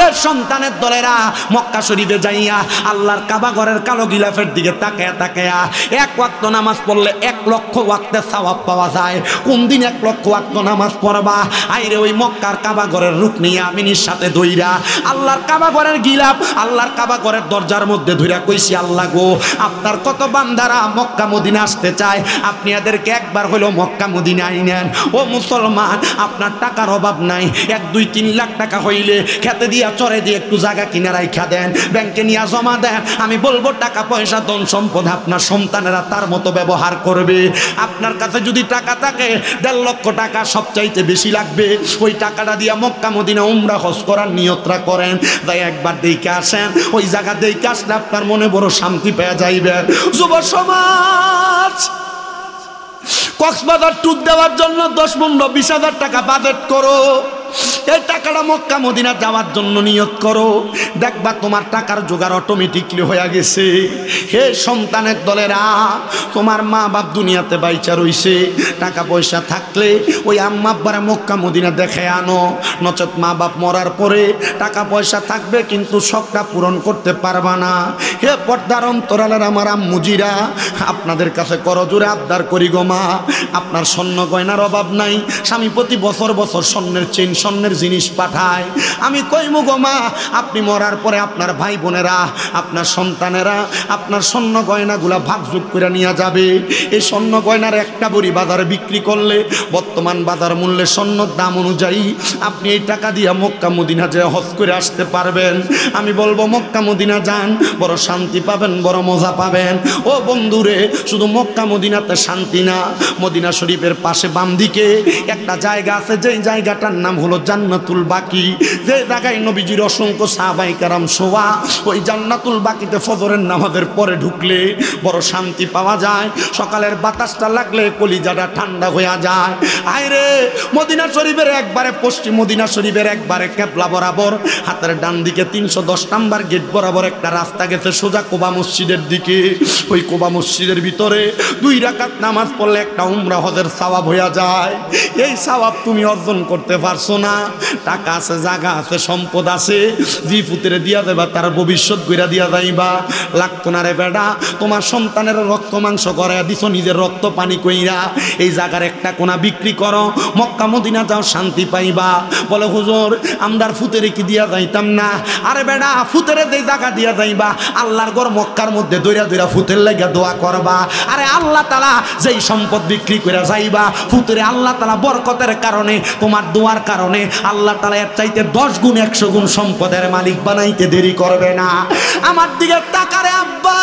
এ সন্তানের দলেরা, মক্কা শরীফে যাইয়া আল্লাহর কাবা ঘরের কালো গিলাফের দিকে তাকায়া তাকায়া 1 ওয়াক্ত নামাজ পড়লে 1 লক্ষ ওয়াক্তের সওয়াব পাওয়া যায়। কোন দিন 1 লক্ষ ওয়াক্ত নামাজ পড়বা? আইরে ওই মক্কার কাবা ঘরের রুকনি আমিনীর সাথে দইরা আল্লাহর কাবা ঘরের গিলাফ, আল্লাহর কাবা ঘরের দরজার মধ্যে ধইরা কইছি, আল্লাহ গো, আপনার কত বান্দারা মক্কা মদিনা আসতে চায়, আপনি এদেরকে একবার হলো মক্কা মদিনা আইনেন। ও মুসলমান, আপনার টাকার অভাব নাই, 1-2-3 লাখ টাকা হইলে খেতে দিয়া চরে দিয়ে একটু জায়গা কিনে রাইখা দেন, ব্যাংকে নিয়ে জমা দেন, আমি বলবো টাকা পয়সা ধন সম্পদ আপনার সন্তানেরা তার মতো ব্যবহার করবে। আপনার কাছে যদি টাকা থাকে 1.5 লক্ষ টাকা সবচাইতে বেশি লাগবে, ওই টাকাটা দিয়া মক্কা মদিনা উমরা হজ করার নিয়তরা করেন, তাই একবার দেখে আসেন, ওই জায়গা দেখে আসলে আপনার মনে বড় শান্তি পেয়ে যাইবে। যুব সমাজ, কক্সবাজার ট্যুর দেওয়ার জন্য 10-15-20 হাজার টাকা বাজেট করো, এই টাকাটা মক্কা মদিনা যাওয়ার জন্য নিয়ত করো, দেখবা তোমার টাকার জোগাড় অটোমেটিকলি হয়ে গেছে। হে সন্তানের দলেরা, তোমার মা বাপ দুনিয়াতে বাইচা রইছে, টাকা পয়সা থাকলে ওই আম্মা আব্বারে মক্কা মদিনা দেখে আনো, নচেত মা বাপ মরার পরে টাকা পয়সা থাকবে কিন্তু শখটা পূরণ করতে পারবা না। হে পর্দার অন্তরালের আমার আম্মুজিরা, আপনাদের কাছে করজোরে আবদার করি গো মা, আপনার স্বর্ণ গয়নার অভাব নাই, স্বামী প্রতি বছর বছর স্বর্ণের চেইন স্বর্ণের জিনিস পাঠায়। আমি কইমু গো মা, আপনি মরার পরে আপনার ভাই বোনেরা, আপনার সন্তানেরা আপনার স্বর্ণ গয়নাগুলা ভাগযোগ করে নিয়ে যাবে। এই স্বর্ণ গয়নার একটা বড়ি বাজারে বিক্রি করলে বর্তমান বাজার মূল্যে স্বর্ণর দাম অনুযায়ী আপনি এই টাকা দিয়ে মক্কা মদিনা যেয়ে হজ করে আসতে পারবেন। আমি বলবো মক্কা মদিনা যান, বড় শান্তি পাবেন, বড় মজা পাবেন। ও বন্ধুরে, শুধু মক্কা মদিনাতে শান্তি না, মদিনা শরীফের পাশে বাম দিকে একটা জায়গা আছে, যেই জায়গাটার নাম হলো জান্নাতুল বাকি। যে জায়গায় নবীজির অসংখ্য সাহাবায়ে কেরাম শোয়া, ওই জান্নাতুল বাকিতে ফজরের নামাজের পরে ঢুকলে বড় শান্তি পাওয়া যায়। সকালের বাতাসটা লাগলে কলিজাটা ঠান্ডা হয়ে যায়। আইরে মদিনা শরীফের একবারে পশ্চিম, মদিনা শরীফের একবারে কেবলা বরাবর হাতের ডান দিকে 310 নাম্বার গেট বরাবর একটা রাস্তা গেছে সোজা কোবা মসজিদের দিকে। ওই কোবা মসজিদের ভিতরে 2 রাকাত নামাজ পড়লে একটা উমরা হজের সওয়াব হয়ে যায়। এই সওয়াব তুমি অর্জন করতে পারছো না, টাকা আছে, জায়গা আছে, সম্পদ আছে, জি পুত্রে দিয়া দেবা, তার ভবিষ্যৎ কইরা দিয়া যাইবা। লাগতো না রে বেটা, তোমার সন্তানের রক্ত মাংস করাইয়া দিছো, নিজের রক্ত পানি কইরা এই জায়গার একটা কোনা বিক্রি করো, মক্কা মদিনা যাও, শান্তি পাইবা। বলে হুজুর আমদার ফুতেরে কি দিয়া যাইতাম না? আরে বেটা, ফুতেরে যেই জায়গা দিয়া যাইবা, আল্লাহর ঘর মক্কার মধ্যে দইরা দইরা ফুতের লাগা দোয়া করবা। আরে আল্লাহ তাআলা যেই সম্পদ বিক্রি করে যাইবা ফুতেরে, আল্লাহ তাআলা বরকতের কারণে, তোমার দোয়ার কারণে আল্লাহ তাআলা এর চাইতে 10 গুণ 100 গুণ সম্পদের মালিক বানাইতে দেরি করবে না। আমার দিকে তাকারে আব্বা,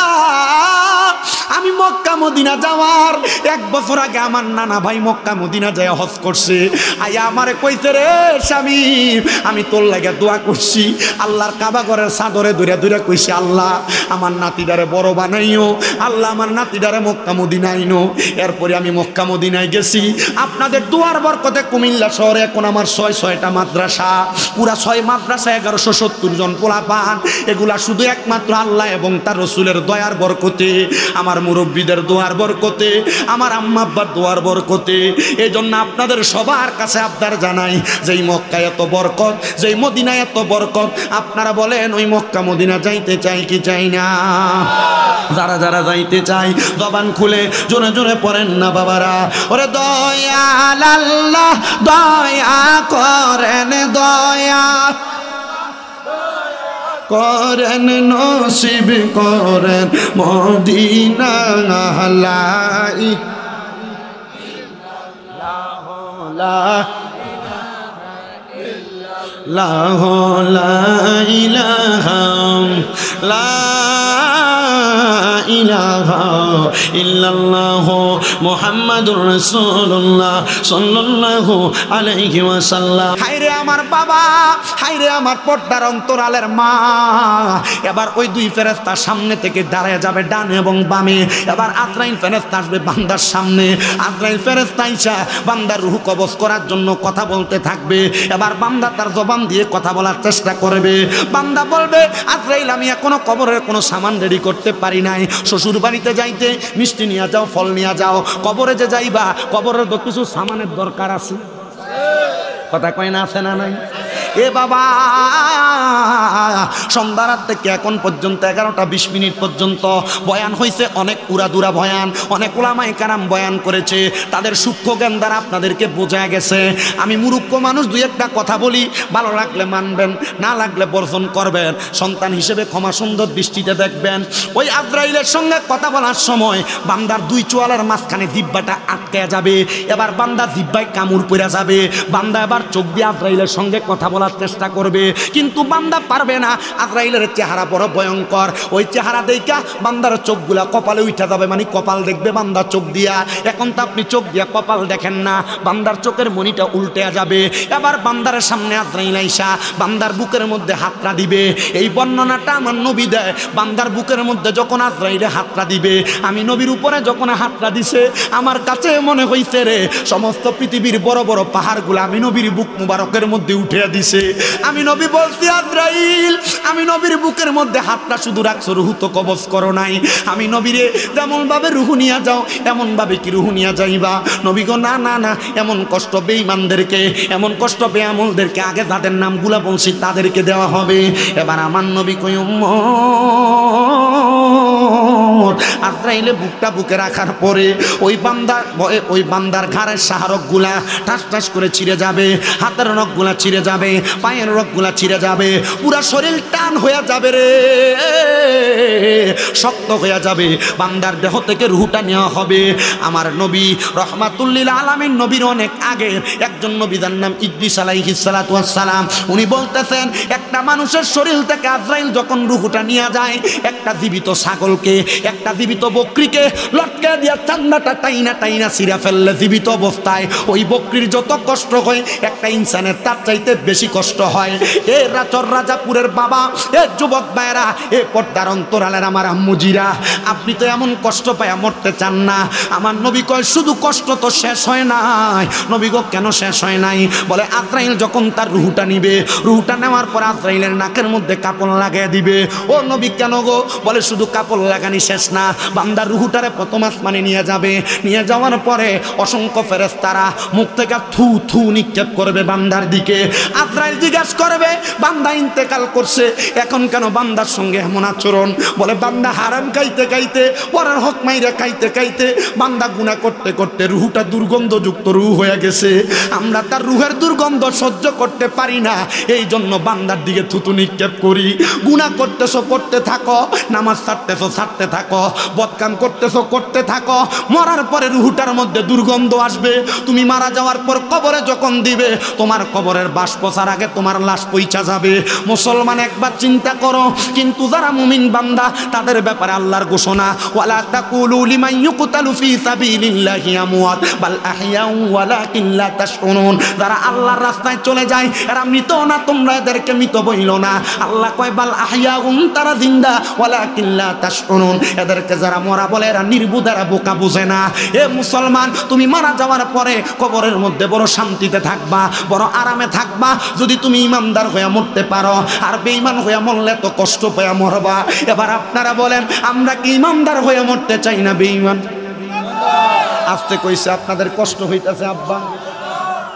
আমি মক্কা মদিনা যাওয়ার 1 বছর আগে আমার নানা ভাই মক্কা মদিনা যায় হজ করছে। আয়া আমারে কইছে, রে স্বামী, আমি তোর লাগে দোয়া করছি, আল্লাহর কাবা ঘরের চাদরে দূরে দূরে কইছি, আল্লাহ আমার নাতিদারে বড় বানাইও, আল্লাহ আমার নাতিদারে মক্কা মদিনা আইনো। এরপরে আমি মক্কা মদিনায় গেছি। আপনাদের দোয়ার বরকতে কুমিল্লা শহরে এখন আমার 6টা মাদ্রাসা, পুরা 6 মাদ্রাসা 1170 জন পোলাপান। এগুলা শুধু একমাত্র আল্লাহ এবং তার রসুলের দয়ার বরকতে, আমার মুরব্বীদের দোয়ার বরকতে, আমার আম্মা আব্বার দোয়ার বরকতে। এই জন্য আপনাদের সবার কাছে আবদার জানাই, যেই মক্কায় এত বরকত, যেই মদিনায় এত বরকত, আপনারা বলেন ওই মক্কা মদিনা যাইতে চাই কি চাই না? যারা যারা যাইতে চাই জবান খুলে জোরে জোরে পড়েন না বাবারা। ওরে দয়াল আল্লাহ দয়া করেন, দয়া করেন, নসিব করেন মদিনা। লা ইলাহা ইল্লাল্লাহ মুহাম্মাদুর রাসূলুল্লাহ সাল্লাল্লাহু আলাইহি ওয়াসাল্লাম। হায়রে আমার বাবা, হায়রে আমার পর্দার অন্তরালের মা। এবার ওই 2 ফেরেশতা সামনে থেকে দাঁড়ায় যাবে ডান এবং বামে। এবার আজরাইল ফেরেশতা আসবে বান্দার সামনে। আজরাইল ফেরেশতা আইসা বান্দার রূহ কবজ করার জন্য কথা বলতে থাকবে। এবার বান্দা তার জবান দিয়ে কথা বলার চেষ্টা করবে। বান্দা বলবে, আজরাইল আমি এখনো কবরের কোনো সামান রেডি করতে পারি নাই, শ্বশুর বাড়িতে যাইতে মিষ্টি নিয়ে যাও, ফল নিয়ে যাও, কবরে যে যাইবা কবরের তো কিছু সামানের দরকার আছে। কথা কয় না, আছে না নাই? এ বাবা, সন্ধ্যা রাত থেকে এখন পর্যন্ত 11টা 20 মিনিট পর্যন্ত বয়ান হয়েছে, অনেক উড়াদুরা বয়ান, অনেক উলামায়ে কেরাম বয়ান করেছে, তাদের সূক্ষ্ম জ্ঞান দ্বারা আপনাদেরকে বোঝা গেছে। আমি মূর্খ মানুষ, 2-1টা কথা বলি, ভালো লাগলে মানবেন, না লাগলে বর্জন করবেন, সন্তান হিসেবে ক্ষমা সুন্দর দৃষ্টিতে দেখবেন। ওই আজরাইলের সঙ্গে কথা বলার সময় বান্দার 2 চোয়ালের মাঝখানে জিহ্বাটা আটকে যাবে। এবার বান্দা জিহ্বায় কামড় পড়ে যাবে। বান্দা এবার চোখ দিয়ে আজরাইলের সঙ্গে কথা বলার চেষ্টা করবে, কিন্তু বান্দা পারবে না। আজরাইলের চেহারা বড় ভয়ঙ্কর, ওই চেহারা দেখা বান্দার চোখগুলা কপালে উঠে যাবে, মানে কপাল দেখবে বান্দা চোখ দিয়া। এখন তো আপনি চোখ দিয়া কপাল দেখেন না, বান্দার চোখের মনিটা উল্টে যাবে। এবার বান্দার সামনে আজরাইল আইসা বান্দার বুকের মধ্যে হাতটা দিবে। এই বর্ণনাটা আমার নবী দেয়। বান্দার বুকের মধ্যে যখন আজরাইলে হাতটা দিবে, আমি নবীর উপরে যখন হাতটা দিছে, আমার কাছে মনে হইছে রে সমস্ত পৃথিবীর বড় বড় পাহাড়গুলো আমি নবীর বুক মুবারকের মধ্যে উঠে দিছে। আমি নবী বলছি, আজরাইল আমি নবীর বুকের মধ্যে হাতটা শুধু রাখছো, রুহু তো কবজ করো নাই। আমি নবীরে যেমন ভাবে রুহু নিয়ে যাও এমন ভাবে কি রুহু নিয়ে যাইবা? নবী গো না না না, এমন কষ্ট বেঈমানদেরকে, এমন কষ্ট বেআমলদেরকে আগে যাদের নামগুলা বলছি তাদেরকে দেওয়া হবে। এবার আমার নবী কই, উম্মত আজরাইল আজরাইলে বুকটা বুকে রাখার পরে ওই বান্দার ঘাড়ের শাহরগগুলা ঠাস ঠাস করে ছিঁড়ে যাবে, হাতের নখগুলা ছিঁড়ে যাবে, পায়ের নখগুলা ছিঁড়ে যাবে, পুরা শরীর টান হয়ে যাবে রে, শক্ত হয়ে যাবে। বান্দার দেহ থেকে রুহটা নেওয়া হবে। আমার নবী রহমাতুল্লিল আলামিন নবীর অনেক আগে একজন নবী, যার নাম ইদ্রিস আলাইহিস সালাতু ওয়াস সালাম, উনি বলতেছেন একটা মানুষের শরীর থেকে আজরাইল যখন রুহটা নিয়ে যায়, একটা জীবিত ছাগলকে, একটা জীবিত বকরিকে লটকে দিয়া চান্দাটা টাইনা টাইনা ছিঁড়া ফেললে জীবিত অবস্থায় ওই বকরির যত কষ্ট হয় একটা ইনসানের তার চাইতে বেশি কষ্ট হয়। এ রাজাপুরের বাবা, এ যুবক ভাইরা, এ পর্দার অন্তরালের আমার আম্মুজিরা, আপনি তো এমন কষ্ট পায়া মরতে চান না। আমার নবী কয় শুধু কষ্ট তো শেষ হয় নাই। নবী গো কেন শেষ হয় নাই? বলে আজরাইল যখন তার রুহটা নিবে, রুহটা নেওয়ার পর আজরাইলের নাকের মধ্যে কাপড় লাগিয়ে দিবে। ও নবী কেন গো? বলে শুধু কাপড় লাগানি শেষ না, বান্দার রুহটারে প্রথম আসমানে নিয়ে যাবে। নিয়ে যাওয়ার পরে অসংখ্য ফেরেশতারা মুখ থেকে থু থু নিক্ষেপ করবে বান্দার দিকে। আজরাইল জিজ্ঞাসা করবে বান্দা ইন্তেকাল করছে, এখন কেন বান্দার সঙ্গে এমন আচরণ? বলে বান্দা হারাম খাইতে খাইতে, পরের হক মাইরা খাইতে খাইতে, বান্দা গুনাহ করতে করতে রুহটা দুর্গন্ধযুক্ত রুহ হয়ে গেছে। আমরা তার রুহের দুর্গন্ধ সহ্য করতে পারি না, এই জন্য বান্দার দিকে থুতু নিক্ষেপ করি। গুনাহ করতেছো করতে থাকো, নামাজ ছাড়তেছো ছাড়তে থাকো, বদকাম করতেছো করতে থাকো, মরার পরে রুহটার মধ্যে দুর্গন্ধ আসবে। তুমি মারা যাওয়ার পর কবরে যখন দিবে, তোমার কবরের বাস পচার আগে তোমার লাশ পৌঁছা যাবে। মুসলমান একবার চিন্তা করো। কিন্তু যারা মুমিন বান্দা, তাদের ব্যাপারে আল্লাহর ঘোষণা, ওয়ালা তাকুলু লিমান ইউকতালু ফি সাবিলিল্লাহি আমওয়াত বাল আহইয়াউ ওয়ালাকিন লা তাশউরুন। যারা আল্লাহর রাস্তায় চলে যায় এরা মৃত না, তোমরা এদেরকে মৃত বইলো না। আল্লাহ কয় বাল আহইয়াউন, তারা জিন্দা, ওয়ালাকিন লা তাশউরুন, এদেরকে যারা মরা বলে এরা নির্বুধ, এরা বোকা বুঝে না। এ মুসলমান, তুমি মারা যাওয়ার পরে কবরের মধ্যে বড় শান্তিতে থাকবা, বড় আরামে থাকবা যদি তুমি ইমানদার হয়ে মরতে পারো। আর বেঈমান হয়ে মরলে তো কষ্ট পেয়ে মরবা। এবার আপনারা বলেন, আমরা কি ইমানদার হয়ে মরতে চাই না বেঈমান? আস্তে কইছে আপনাদের কষ্ট হইতেছে আব্বা।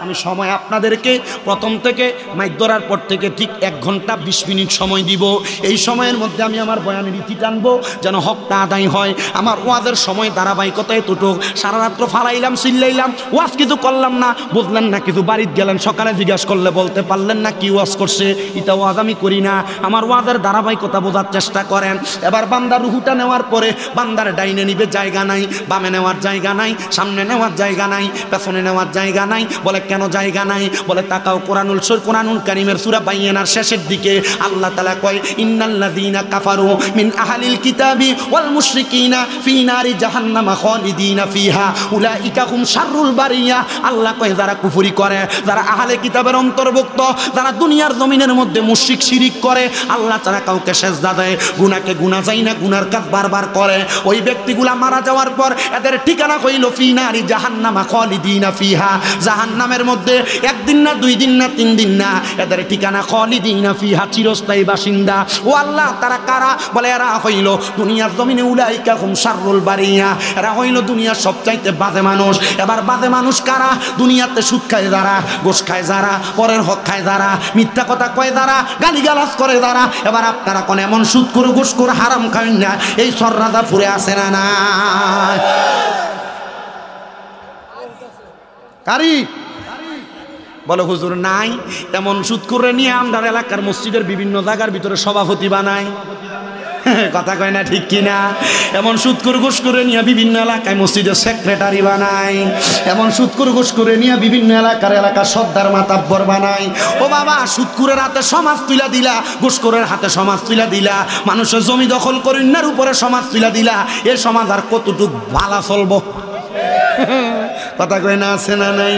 আমি সময় আপনাদেরকে প্রথম থেকে মাইক ধরার পর থেকে ঠিক 1 ঘন্টা 20 মিনিট সময় দিব। এই সময়ের মধ্যে আমি আমার বয়ানের রীতি টানবো যেন হকটা আদায় হয়। আমার ওয়াজের সময় ধারাবাহিকতায় এতটুক। সারা রাত্র ফালাইলাম, চিল্লাইলাম, ওয়াজ কিছু করলাম না, বুঝলেন না কিছু, বাড়িতে গেলেন সকালে জিজ্ঞাসা করলে বলতে পারলেন না কি ওয়াজ করছে। এটা ওয়াজ আমি করি না। আমার ওয়াজের ধারাবাহিকতা বোঝার চেষ্টা করেন। এবার বান্দার রুহুটা নেওয়ার পরে বান্দার ডাইনে নিবে জায়গা নাই, বামে নেওয়ার জায়গা নাই, সামনে নেওয়ার জায়গা নাই, পেছনে নেওয়ার জায়গা নাই। বলে কেন জায়গা নাই? বলে তাকাও কোরআনুল কারীমের সূরা বাইয়িনার শেষের দিকে আল্লাহ তাআলা কয়, ইন্নাল্লাযীনা কাফারু মিন আহলিল কিতাবি ওয়াল মুশরিকিনা ফি নারি জাহান্নামা খালিদিনা ফিহা উলাইকা হুম শাররুল বারিয়া। আল্লাহ কয় যারা কুফরি করে, যারা আহলে কিতাবের অন্তর্ভুক্ত, যারা দুনিয়ার জমিনের মধ্যে মুশরিক শিরিক করে, আল্লাহ তাআলা কাউকে সেজদা দেয়, গুনাহকে গুনাহ যায় না, গুনার কাজ বারবার করে, ওই ব্যক্তিগুলা মারা যাওয়ার পর এদের ঠিকানা হইল ফি নারি জাহান্নামা খালিদিনা ফিহা। জাহান্নামের মধ্যে 1 দিন না 2 দিন না 3 দিন না, এদের ঠিকানা খালিদিনা ফিহা, চিরস্থায়ী বাসিন্দা। ও আল্লাহ, তারা কারা? বলে এরা হইল দুনিয়ার জমিনে উলাইকা হুম শাররুল বারিয়া, এরা হইল দুনিয়ার সবচাইতে বাজে মানুষ। এবার বাজে মানুষ কারা? দুনিয়াতে সুদ খায় যারা, ঘুষ খায় যারা, পরের হক খায় যারা, মিথ্যা কথা কয় যারা, গালিগালাজ করে যারা। এবার আপনারা কোন এমন সুদ করে ঘুষ করে হারাম খাবেন না, এই সররাজা ফুরে আসে না না কারি? বলে হুজুর নাই, এমন সুদ করে নিয়ে আমরা এলাকার মসজিদের বিভিন্ন জায়গার ভিতরে সভাপতি বানাই। কথা কয় না ঠিক কিনা? এমন সুদকুর ঘুষ করে নিয়ে বিভিন্ন এলাকায় মসজিদের সেক্রেটারি বানাই, এমন সুদকুর ঘুষ করে নিয়ে বিভিন্ন এলাকার সর্দার মাতাব্বর বানাই। ও বাবা, সুদকুরের হাতে সমাজ তুলা দিলা, ঘুষখোরের হাতে সমাজ তুলা দিলা, মানুষের জমি দখল করে ইন্নার উপরে সমাজ তুলা দিলা, এ সমাজ আর কতটুক ভালো চলবো? কথা কয় না, আছে না নাই?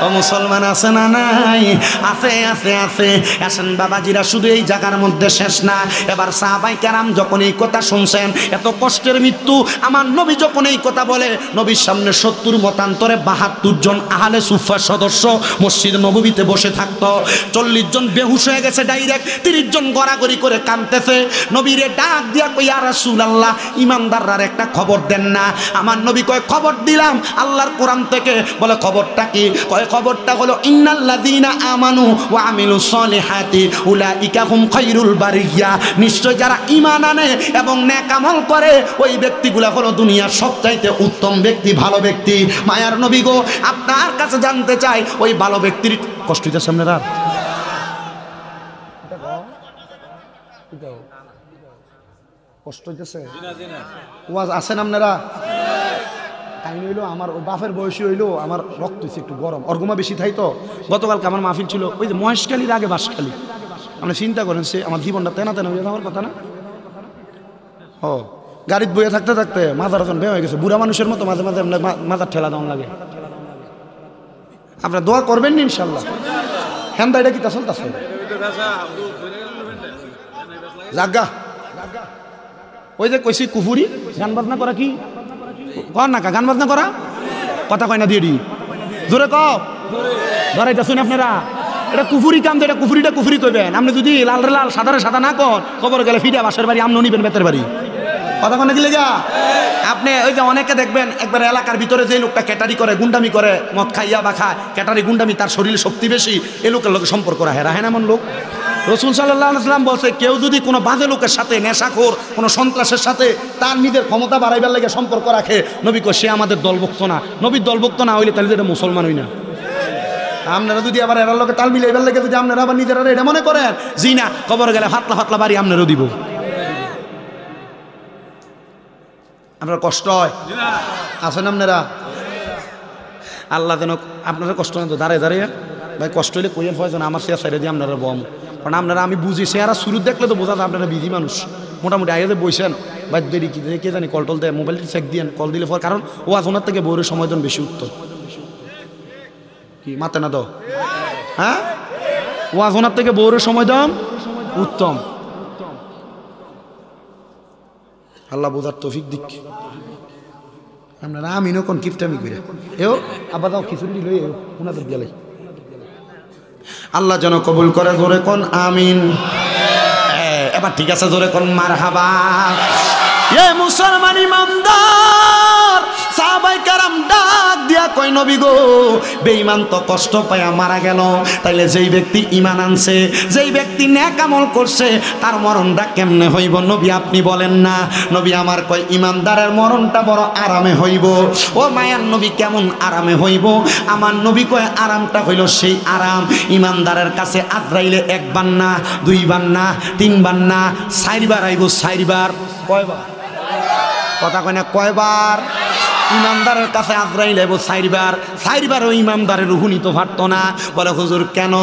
ও মুসলমান, আছে না নাই? আছে আছে আছে। আসেন বাবাজিরা, শুধু এই জায়গার মধ্যে শেষ না। এবার সাহাবায়ে কেরাম যখন এই কথা শুনছেন, এত কষ্টের মৃত্যু, আমার নবী যখন এই কথা বলে, নবীর সামনে 70 মতান্তরে 72 জন আহলে সুফার সদস্য মসজিদ নববীতে বসে থাকতো। 40 জন বেহুশ হয়ে গেছে ডাইরেক্ট, 30 জন গড়াগড়ি করে কাঁদতেছে। নবীরে ডাক দিয়া কই, ইয়া রাসূলুল্লাহ, ইমানদাররা একটা খবর দেন না। আমার নবী কয়, খবর দিলাম, আল্লাহর কোরআন থেকে থেকে। বলে খবরটা কি? কয় খবরটা হলো ইন্নাল্লাযীনা আমানু ওয়া আমিলুস সলিহাতি উলাইকা হুম খায়রুল বারিয়া। নিশ্চয় যারা ঈমান আনে এবং নেক আমল করে ওই ব্যক্তিগুলো হলো দুনিয়ার সবচাইতে উত্তম ব্যক্তি, ভালো ব্যক্তি। মায়ার নবী গো, আপনার কাছে জানতে চাই ওই ভালো ব্যক্তির কষ্ট হইতেছে আপনারা? কষ্ট হইতেছে? ওয়াজ আছেন আপনারা? কাহিনী হইলো আমার ওই বাপের বয়সী হইলো আমার রক্ত হচ্ছে একটু গরম, অর্গমা বেশি থাই তো। গতকালকে আমার মাহফিল ছিল ওই যে মহেশখালীর আগে বাঁশখালী। আপনি চিন্তা করেন সে আমার জীবনটা তেনা তেনা হয়ে যাওয়ার কথা না? ও গাড়িতে বইয়ে থাকতে থাকতে মাথার ওজন বের হয়ে গেছে। বুড়া মানুষের মতো মাঝে মাঝে মাথার ঠেলা দেওয়া লাগে। আপনারা দোয়া করবেন না ইনশাল্লাহ? হ্যাঁ এটা কি তা চলতেছে? জাগা ওই যে কইছি কুফুরি গান বাজনা করা কি কর না, গান বাজনা করা কথা কয় না দিয়ে দি জোরে কও ধরাইতে শুনে আপনারা। এটা কুফুরি কাম, তো এটা কুফুরিটা কুফুরি কইবেন। আপনি যদি লাল রে লাল সাদা রে সাদা না কর, খবর গেলে ফিডা বাসের বাড়ি আমন নিবেন বেতের বাড়ি। কথা কয় না কি লেগা? আপনি ওই যে অনেকে দেখবেন একবার এলাকার ভিতরে যে লোকটা ক্যাটারি করে, গুন্ডামি করে, মদ খাইয়া বা খায়, ক্যাটারি গুন্ডামি, তার শরীরে শক্তি বেশি, এই লোকের লোকের সম্পর্ক রাখে না এমন লোক। রাসূল সাল্লাল্লাহু আলাইহি ওয়াসাল্লাম বলছে কেউ যদি কোনো বাজে লোকের সাথে, নেশাখোর কোনো সন্ত্রাসের সাথে তার নিজের ক্ষমতা বাড়াইবার লাগে সম্পর্ক রাখে, নবী কয় সে আমাদের দলভুক্ত না। নবীর দলভুক্ত না হইলে তাহলে এটা মুসলমান হই না। আপনারা যদি আবার এরার লোকে তাল মিলাইবার লাগে যদি আপনারা আবার নিজেরা এটা মনে করেন জি না খবর গেলে ফাতলা ফাতলা বাড়ি আপনারও দিব, আপনার কষ্ট হয় আছেন আপনারা? আল্লাহ যেন আপনারা কষ্ট হয় তো দাঁড়িয়ে দাঁড়িয়ে ভাই কষ্ট হইলে কইয়েন প্রয়োজন আমার সে সাইডে দিয়ে আপনারা বম। কারণ আপনারা আমি বুঝি চেহারা শুরু দেখলে তো বোঝা যায় আপনারা বিধি মানুষ। মোটামুটি আগে যে বইছেন ভাই দেরি কি কে জানি কল টল দেয়, মোবাইলটি চেক দিয়েন, কল দিলে পর, কারণ ও ওনার থেকে বউরের সময় দেন বেশি উত্তর কি মাতে না দাও? হ্যাঁ ওয়াজ ওনার থেকে বউরের সময় দাম উত্তম। আল্লাহ বোঝার তৌফিক দিক। আপনারা আমিনও কোন কিফটামি করে এও আবার দাও খিচুড়ি লই ওনাদের গেলে আল্লাহ যেন কবুল করে। জোরে কোন আমিন। এবার ঠিক আছে জোরে কোন মারহাবা। এ মুসলমান ইমানদার সাহাবায়ে কেরাম ডাক দিয়া কই নবী গো বেঈমান তো কষ্ট পায়া মারা গেল, তাইলে যেই ব্যক্তি ঈমান আনছে, যেই ব্যক্তি নেক আমল করছে তার মরণটা কেমনে হইব নবী আপনি বলেন না? নবী আমার কয় ঈমানদারের মরণটা বড় আরামে হইব। ও মায়ার নবী কেমন আরামে হইব? আমার নবী কয় আরামটা হইল সেই আরাম ঈমানদারের কাছে আজরাইলে একবার না, দুইবার না, তিনবার না, চারবার আইব। চারবার কয়বার? কথা কয় না কয়বার? ইমানদারের কাছে আজরাইল আইব চারবার। চারবারও ইমানদারের রুহ নিতে পারত না। বলে হুজুর কেন?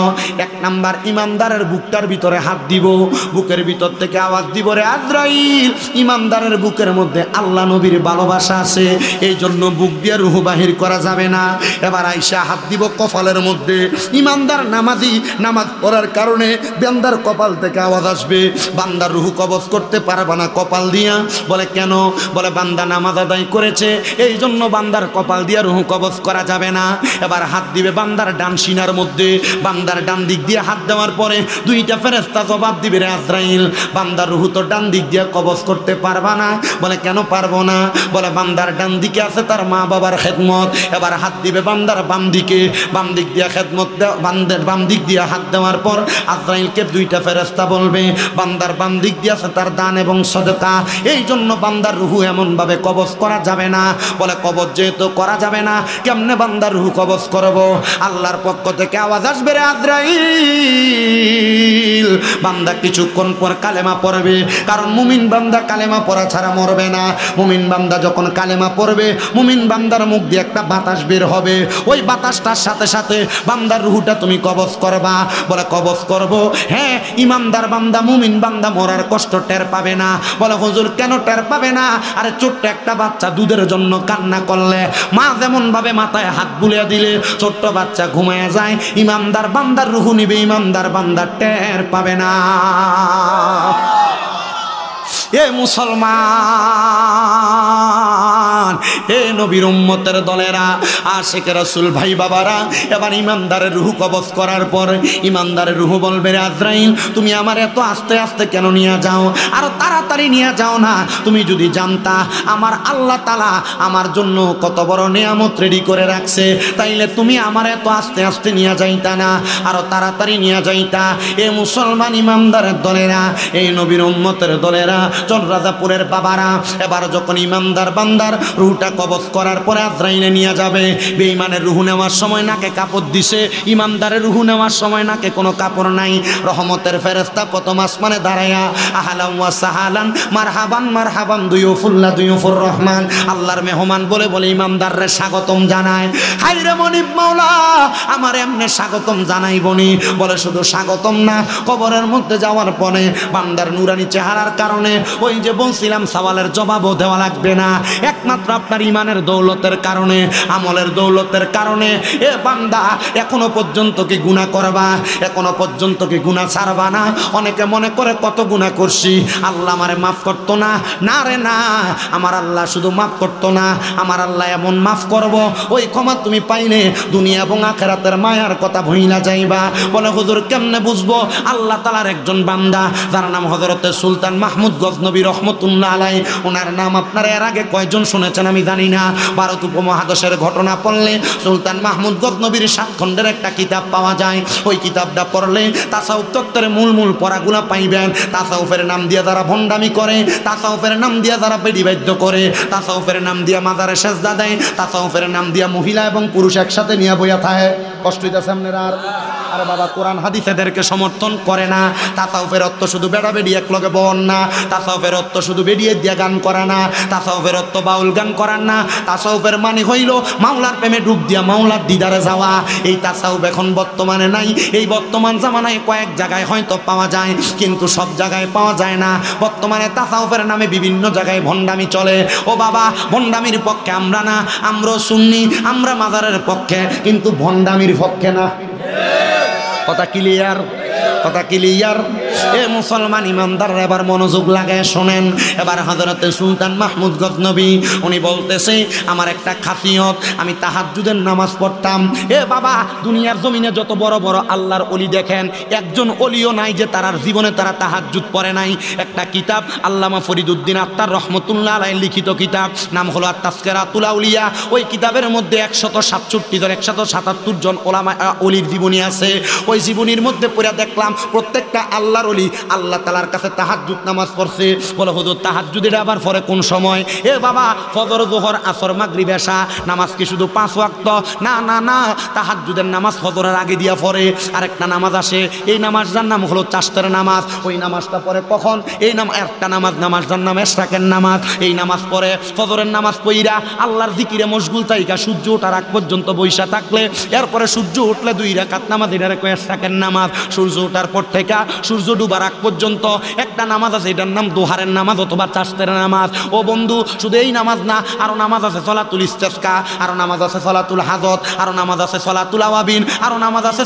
এক নাম্বার ইমানদারের বুকটার ভিতরে হাত দিব, বুকের ভিতর থেকে আওয়াজ দিব রে আজরাইল ইমানদারের বুকের মধ্যে আল্লাহ নবীর ভালোবাসা আছে, এই জন্য বুক দিয়ে রুহ বাহির করা যাবে না। এবার আইসা হাত দিব কপালের মধ্যে। ইমানদার নামাজি, নামাজ পড়ার কারণে বান্দার কপাল থেকে আওয়াজ আসবে, বান্দার রুহ কবজ করতে পারবে না কপাল দিয়া। বলে কেন? বলে বান্দা নামাজ আদায় করেছে এই জন্য বান্দার কপাল দিয়ে রুহ কবজ করা যাবে না। এবার হাত দিবে বান্দার ডান সিনার মধ্যে, বান্দার ডান দিক দিয়ে হাত দেওয়ার পরে দুইটা ফেরেশতা জবাব দিবে রে আজরাইল বান্দার রুহ তো ডান দিক দিয়ে কবজ করতে পারবা না। বলে কেন পারবো না? বলে বান্দার ডান দিকে আছে তার মা বাবার খেদমত। এবার হাত দিবে বান্দার বাম দিকে, বাম দিক দিয়ে খেদমত বান্দার বাম দিক দিয়ে হাত দেওয়ার পর আজরাইলকে দুইটা ফেরেশতা বলবে বান্দার বাম দিক দিয়ে আছে তার দান এবং সদকা, এই জন্য বান্দার রুহ এমন ভাবে কবজ করা যাবে না। বলে কবজ যেহেতু করা যাবে না কেমনে বান্দার রুহ কবজ করব? আল্লাহর পক্ষ থেকে আওয়াজ আসবে রে আজরাইল বান্দা কিছুক্ষণ পর কালেমা পড়বে, কারণ মুমিন বান্দা কালেমা পড়া ছাড়া মরবে না। মুমিন বান্দা যখন কালেমা পড়বে মুমিন বান্দার মুখ দিয়ে একটা বাতাস বের হবে, ওই বাতাসটার সাথে সাথে বান্দার রুহটা তুমি কবজ করবা। বলে কবজ করব। হ্যাঁ ইমানদার বান্দা মুমিন বান্দা মরার কষ্ট টের পাবে না। বলে হুজুর কেন টের পাবে না? আরে ছোট্ট একটা বাচ্চা দুধের জন্য কান্না করলে মা যেমন ভাবে মাথায় হাত বুলিয়ে দিলে ছোট্ট বাচ্চা ঘুমায় যায়, ইমানদার বান্দার রুহ নিবে, ইমানদার বান্দার টের পাবে না। এ মুসলমান হে নবীর উম্মতের দলেরা, আশিকে রাসূল ভাই বাবারা, এবার ইমানদারের রূহ কবজ করার পর ইমানদারের রূহ বলবে, রে আজরাইল তুমি আমার এত আস্তে আস্তে কেন নিয়ে যাও, আরো তাড়াতাড়ি নিয়ে যাও না। তুমি যদি জানতা আমার আল্লাহ তাআলা আমার জন্য কত বড় নিয়ামত রেডি করে রাখছে, তাইলে তুমি আমার এত আস্তে আস্তে নিয়ে যাইতা না, আরো তাড়াতাড়ি নিয়ে যাইতা। এ মুসলমান ইমানদারের দলেরা, এই নবীর উম্মতের দলেরা, চন্দ্রাজাপুরের বাবারা, এবার যখন ইমানদার বান্দার রূহটা কবজ করার পরে আজরাইলে নিয়ে যাবে, বেঈমানের রূহ নেওয়ার সময় নাকে কাপড় দিছে, ইমানদারের রূহ নেওয়ার সময় নাকে কোনো কাপড় নাই। রহমতের ফেরেশতা প্রথম আসমানে দাঁড়ায়া আহলান ওয়া সাহালান মারহাবান মারহাবান দুয়ুফুল্লাহ দুয়ুফুর রহমান, আল্লাহর মেহমান বলে বলে ইমানদাররে স্বাগতম জানায়। হায়রে মনিব মাওলা, আমার এমনে স্বাগতম জানাইবনি, বলে শুধু স্বাগতম না, কবরের মধ্যে যাওয়ার পরে বান্দার নুরানি চেহারার কারণে ওই যে বলছিলাম সওয়ালের জবাবও দেওয়া লাগবে না, একমাত্র আপনার ইমানের দৌলতের কারণে, আমলের দৌলতের কারণে। এ বান্দা এখনো পর্যন্ত কি গুনাহ করবা, এখনো পর্যন্ত কি গুনাহ ছাড়বা না? অনেকে মনে করে কত গুনাহ করছি, আল্লাহ আমারে মাফ করতো না। না রে না, আমার আল্লাহ শুধু মাফ করতো না, আমার আল্লাহ এমন মাফ করব, ওই ক্ষমা তুমি পাইলে দুনিয়া এবং আখিরাতের মায়ার কথা ভুইলা যাইবা। বলে হুজুর কেমনে বুঝবো? আল্লাহ তাআলার একজন বান্দা যার নাম হযরতে সুলতান মাহমুদ গজনবী রহমতুল্লাহ আলাইহি, ওনার নাম আপনারা এর আগে কয়জন শুনেছেন আমি জানি না। ভারত উপমহাদেশের ঘটনা পড়লে সুলতান মাহমুদ গজনবীর 7 খণ্ডের একটা কিতাব পাওয়া যায়, ওই কিতাবটা পড়লে তাসাউফ তত্ত্বের মূল পড়াগুলা পাইবেন। তাসাউফের নাম দিয়ে যারা ভণ্ডামি করে, তাসাউফের নাম দিয়ে যারা বেড়িবাদ্য করে, তাসাউফের নাম দিয়ে মাজারে সেজদা দেয়, তাসাউফের নাম দিয়ে মহিলা এবং পুরুষ একসাথে নিয়ে বইয়া থাকে, কষ্ট হইতাছে আপনারা? আরে বাবা, কোরআন হাদিস এদেরকে সমর্থন করে না। তাসাউফের অর্থ শুধু বেড়া বেড়ি এক লগে বন না, তাসাউফের অর্থ শুধু বেড়িয়ে দিয়া গান করা না, তাসাউফের অর্থ বাউল গান করার না, তাসাউফের মানে হইল মাওলার প্রেমে ডুব দিয়া মাওলার দিদারে যাওয়া। এই তাসাউফ এখন বর্তমানে নাই, এই বর্তমান জামানায় কয়েক জায়গায় হয়তো পাওয়া যায়, কিন্তু সব জায়গায় পাওয়া যায় না। বর্তমানে তাসাউফের নামে বিভিন্ন জায়গায় ভণ্ডামি চলে। ও বাবা, ভণ্ডামির পক্ষে আমরা না, আমরা সুন্নি, আমরা মাজারের পক্ষে, কিন্তু ভণ্ডামির পক্ষে না। কথা ক্লিয়ার? কথা ক্লিয়ার? এ মুসলমান ইমানদার এবার মনোযোগ লাগায় শোনেন। এবার হযরতে সুলতান মাহমুদ গজনবী উনি বলতেছে, আমার একটা খাসিয়ত, আমি তাহাজ্জুদের নামাজ পড়তাম। এ বাবা, দুনিয়ার জমিনে যত বড় বড় আল্লাহর ওলি দেখেন, একজন ওলিও নাই যে তার জীবনে তারা তাহাজ্জুদ পড়ে নাই। একটা কিতাব আল্লামা ফরিদউদ্দিন আত্তার রহমতুল্লাহ আলাইহি লিখিত কিতাব, নাম হলো আত-তাযকিরাতুল আউলিয়া। ওই কিতাবের মধ্যে 177 জন ওলামা ওলির জীবনী আছে। ওই জীবনীর মধ্যে পড়ে দেখলাম প্রত্যেকটা আল্লাহর ওলি আল্লাহ তাআলার কাছে তাহাজ্জুদ নামাজ পড়ছে। বলে হুজুর তাহাজ্জুদের আবার পরে কোন সময়? এ বাবা, ফজর, যোহর, আসর, মাগরিব, এশা নামাজ কি শুধু 5 ওয়াক্ত? না না না, তাহাজ্জুদের নামাজ ফজরের আগে দিয়া পড়ে আরেকটা নামাজ আসে, এই নামাজটার নাম হলো চাশতের নামাজ। ওই নামাজটা পড়ে কখন? এই একটা নামাজটার নাম এশরাকের নামাজ। এই নামাজ পড়ে ফজরের নামাজ পইরা আল্লাহর জিকিরে মশগুল থাইকা সূর্য ওঠার আগ পর্যন্ত বইসা থাকলে, এরপরে সূর্য উঠলে 2 রাকাত নামাজ, এটারে কয় এশরাকের নামাজ। সূর্য ওঠার পর থেকে সূর্য ডুবার আগ পর্যন্ত একটা নামাজ আছে, এটার নাম দোহারের নামাজ অথবা চাশতের নামাজ। ও বন্ধু, শুধু এই নামাজ না, আরো নামাজ আছে সলাতুল ইস্তেসকা, আরো নামাজ আছে সলাতুল হাজত, আরো নামাজ আছে সলাতুল আওয়াবিন, আরো নামাজ আছে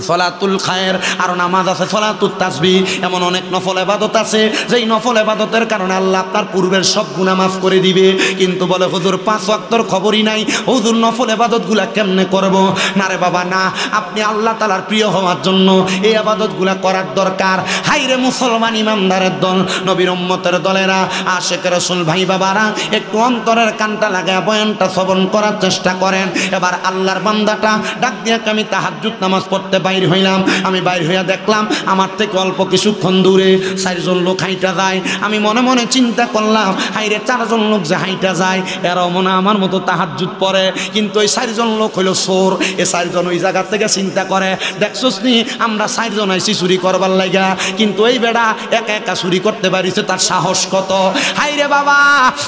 সলাতুল খায়ের, আরো নামাজ আছে সলাতুল তাসবিহ। এমন অনেক নফল ইবাদত আছে যেই নফল ইবাদতের কারণে আল্লাহ আপনার পূর্বের সব গুনাহ মাফ করে দিবে। কিন্তু বলে হুজুর 5 ওয়াক্তর খবরই নাই, হুজুর নফল ইবাদতগুলা কেমনে করব? না রে বাবা না, আপনি আল্লাহ তাআলার প্রিয় হওয়ার জন্য এই ইবাদতগুলা করার দরকার। হাইরে মুসলমান ইমানদারের দল, নবীর উম্মতের দলেরা, আশিক রাসূল ভাই বাবারা, একটু অন্তরের কানটা লাগায় বয়ানটা শ্রবণ করার চেষ্টা করেন। এবার আল্লাহর বান্দাটা ডাক দিয়ে, আমি তাহাজ্জুদ নামাজ পড়তে বাইর হইলাম। আমি বাইর হইয়া দেখলাম আমার থেকে অল্প কিছুক্ষণ দূরে 4 জন লোক হাইটা যায়। আমি মনে মনে চিন্তা করলাম, হাইরে 4 জন লোক যে হাইটা যায়, এরাও মনে আমার মতো তাহাজ্জুদ পড়ে, কিন্তু ওই 4 জন লোক হইল চোর। এ 4 জন ওই জায়গা থেকে চিন্তা করে, দেখছস নি আমরা 4 জন আইছি চুরি করবার লাগা, কিন্তু এই বেড়া একা একা চুরি করতে পারিছে, তার সাহস কত! হাইরে বাবা,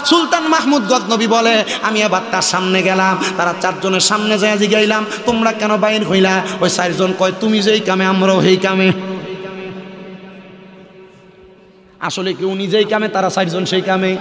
সুলতান মাহমুদ গজনবী বলে, আমি এবার তার সামনে গেলাম। তারা 4 জনের সামনে যায় জিগাইলাম, তোমরা কেন বাইর হইলা? ওই 4 জন কয়, তুমি যেই কামে আমরাও সেই কামে। আসলে কেউ নিজেই কামে, তারা 4 জন সেই কামে।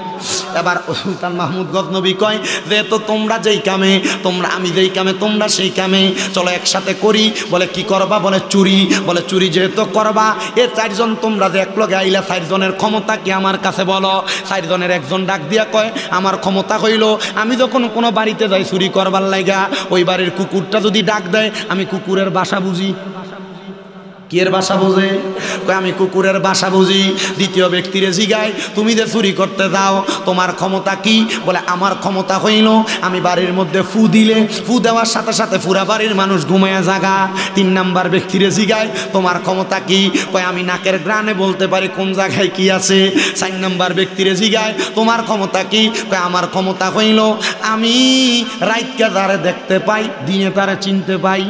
এবার সুলতান মাহমুদ গজনবী কয় যে তো তোমরা যেই কামে, তোমরা আমি যেই কামে তোমরা সেই কামে, চলো একসাথে করি। বলে কি করবা? বলে চুরি। বলে চুরি যেহেতু করবা, এ 4 জন তোমরা যে একলগে আইলা, 4 জনের ক্ষমতা কি আমার কাছে বলো। 4 জনের একজন ডাক দিয়া কয় আমার ক্ষমতা হইল আমি যখন কোনো বাড়িতে যাই চুরি করবার লাইগা, ওই বাড়ির কুকুরটা যদি ডাক দেয় আমি কুকুরের বাসা বুঝি। কি এর বাসা বোঝে? আমি কুকুরের বাসা বুঝি। দ্বিতীয় ব্যক্তিরে জিগায় তুমি যে চুরি করতে যাও তোমার ক্ষমতা কি? বলে আমার ক্ষমতা হইল আমি বাড়ির মধ্যে ফু দিলে, ফু দেওয়ার সাথে সাথে পুরা বাড়ির মানুষ ঘুমায়া জাগা। 3 নাম্বার ব্যক্তিরে জিগায় তোমার ক্ষমতা কি? কয় আমি নাকের গ্রানে বলতে পারি কোন জায়গায় কি আছে। 4 নাম্বার ব্যক্তিরে জিগায় তোমার ক্ষমতা কি? কয় আমার ক্ষমতা হইল আমি রাইতকে তারে দেখতে পাই, দিনে তারে চিনতে পাই।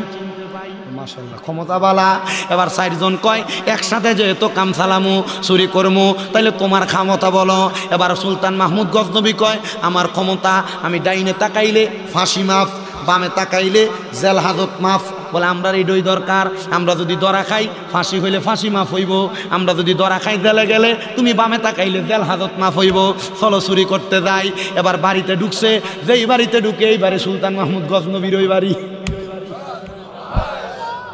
মাশাআল্লাহ, ক্ষমতা বালা। এবার 4 জন কয় একসাথে যেহেতু কাম চালামু, চুরি করমু, তাইলে তোমার ক্ষমতা বলো। এবার সুলতান মাহমুদ গজনবী কয় আমার ক্ষমতা আমি ডাইনে তাকাইলে ফাঁসি মাফ, বামে তাকাইলে জেল হাজত মাফ। বলে আমরা এটাই দরকার, আমরা যদি দরা খাই ফাঁসি হইলে ফাঁসি মাফ হইব, আমরা যদি দরা খাই জেলে গেলে তুমি বামে তাকাইলে জেল হাজত মাফ হইব। চলো চুরি করতে যাই। এবার বাড়িতে ঢুকছে, যেই বাড়িতে ঢুকে এইবারে সুলতান মাহমুদ গজনবীর ওই বাড়ি।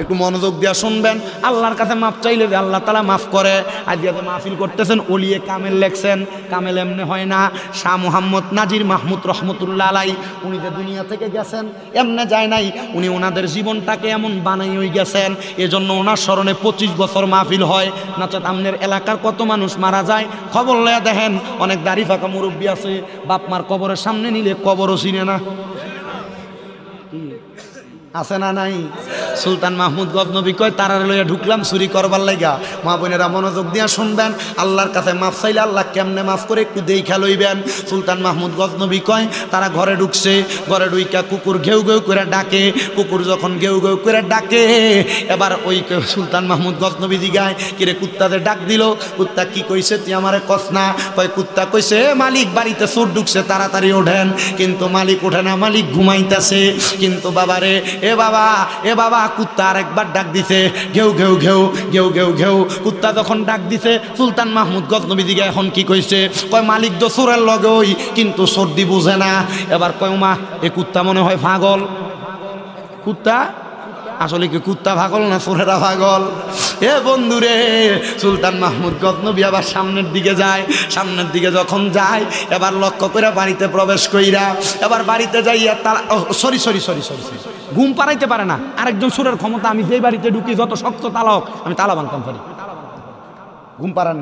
একটু মনোযোগ দিয়া শুনবেন, আল্লাহর কাছে মাফ চাইলে যে আল্লাহ তাআলা মাফ করে। আজকে মাহফিল করতেছেন ওলিয়ে কামেল লেখছেন, কামেল এমনি হয় না। শাহ মোহাম্মদ নাজির মাহমুদ রহমতুল্লাহ আলাই উনি যে দুনিয়া থেকে গেছেন এমনি যায় নাই, উনি ওনাদের জীবনটাকে এমন বানাই গেছেন। এজন্য ওনার স্মরণে 25 বছর মাহফিল হয়। নাচত আমনের এলাকার কত মানুষ মারা যায় খবর লয়া দেখেন, অনেক দাড়ি ফাঁকা মুরব্বী আছে বাপ মার কবরের সামনে নিলে কবরও চিনে না, আছে না নাই? সুলতান মাহমুদ গজনবী কয় তারার লইয়া ঢুকলাম চুরি করবার লাইগা। মা বোনেরা মনোযোগ দিয়া শুনবেন, আল্লাহর কাছে মাফ চাইলে আল্লাহ কেমনে মাফ করে একটু দেখা লইবেন। সুলতান মাহমুদ গজনবী কয় তারা ঘরে ঢুকছে, ঘরে ঢুইকা কুকুর ঘেউ ঘেউ করে ডাকে। কুকুর যখন ঘেউ ঘেউ করে ডাকে, এবার ওই সুলতান মাহমুদ গজনবী জিগায় কিরে কুত্তাদের ডাক দিল, কুত্তা কি কইছে তুই আমারে কস না? কয় কুত্তা কইছে মালিক বাড়িতে চোর ঢুকছে তাড়াতাড়ি ওঠেন। কিন্তু মালিক ওঠে না, মালিক ঘুমাইতেছে। কিন্তু বাবারে এ বাবা, এ বাবা, কুত্তা আরেকবার ডাক দিছে ঘেউ ঘেউ ঘেউ ঘেউ ঘেউ ঘেউ। কুত্তা যখন ডাক দিছে সুলতান মাহমুদ গজনবী দিকে এখন কি কইছে? কয় মালিক তো চোরের লগে ওই, কিন্তু সর্দি বুঝে না। এবার কয় মা এ কুত্তা মনে হয় পাগল। কুত্তা আসলে কি কুত্তা পাগল না চোরেরা পাগল? এ বন্ধুরে, সুলতান মাহমুদ গজনবী আবার সামনের দিকে যায়। সামনের দিকে যখন যায় এবার লক্ষ্য করে বাড়িতে প্রবেশ কইরা, এবার বাড়িতে যাইয়া তারা sorry sorry sorry sorry sorry ঘুম পাড়াইতে পারে না আরেকজন সুরের ক্ষমতা। আমি যেই বাড়িতে ঢুকি যত শক্ত তালা হোক আমি তালা ভাঙতাম পারি, ঘুম পাড়ান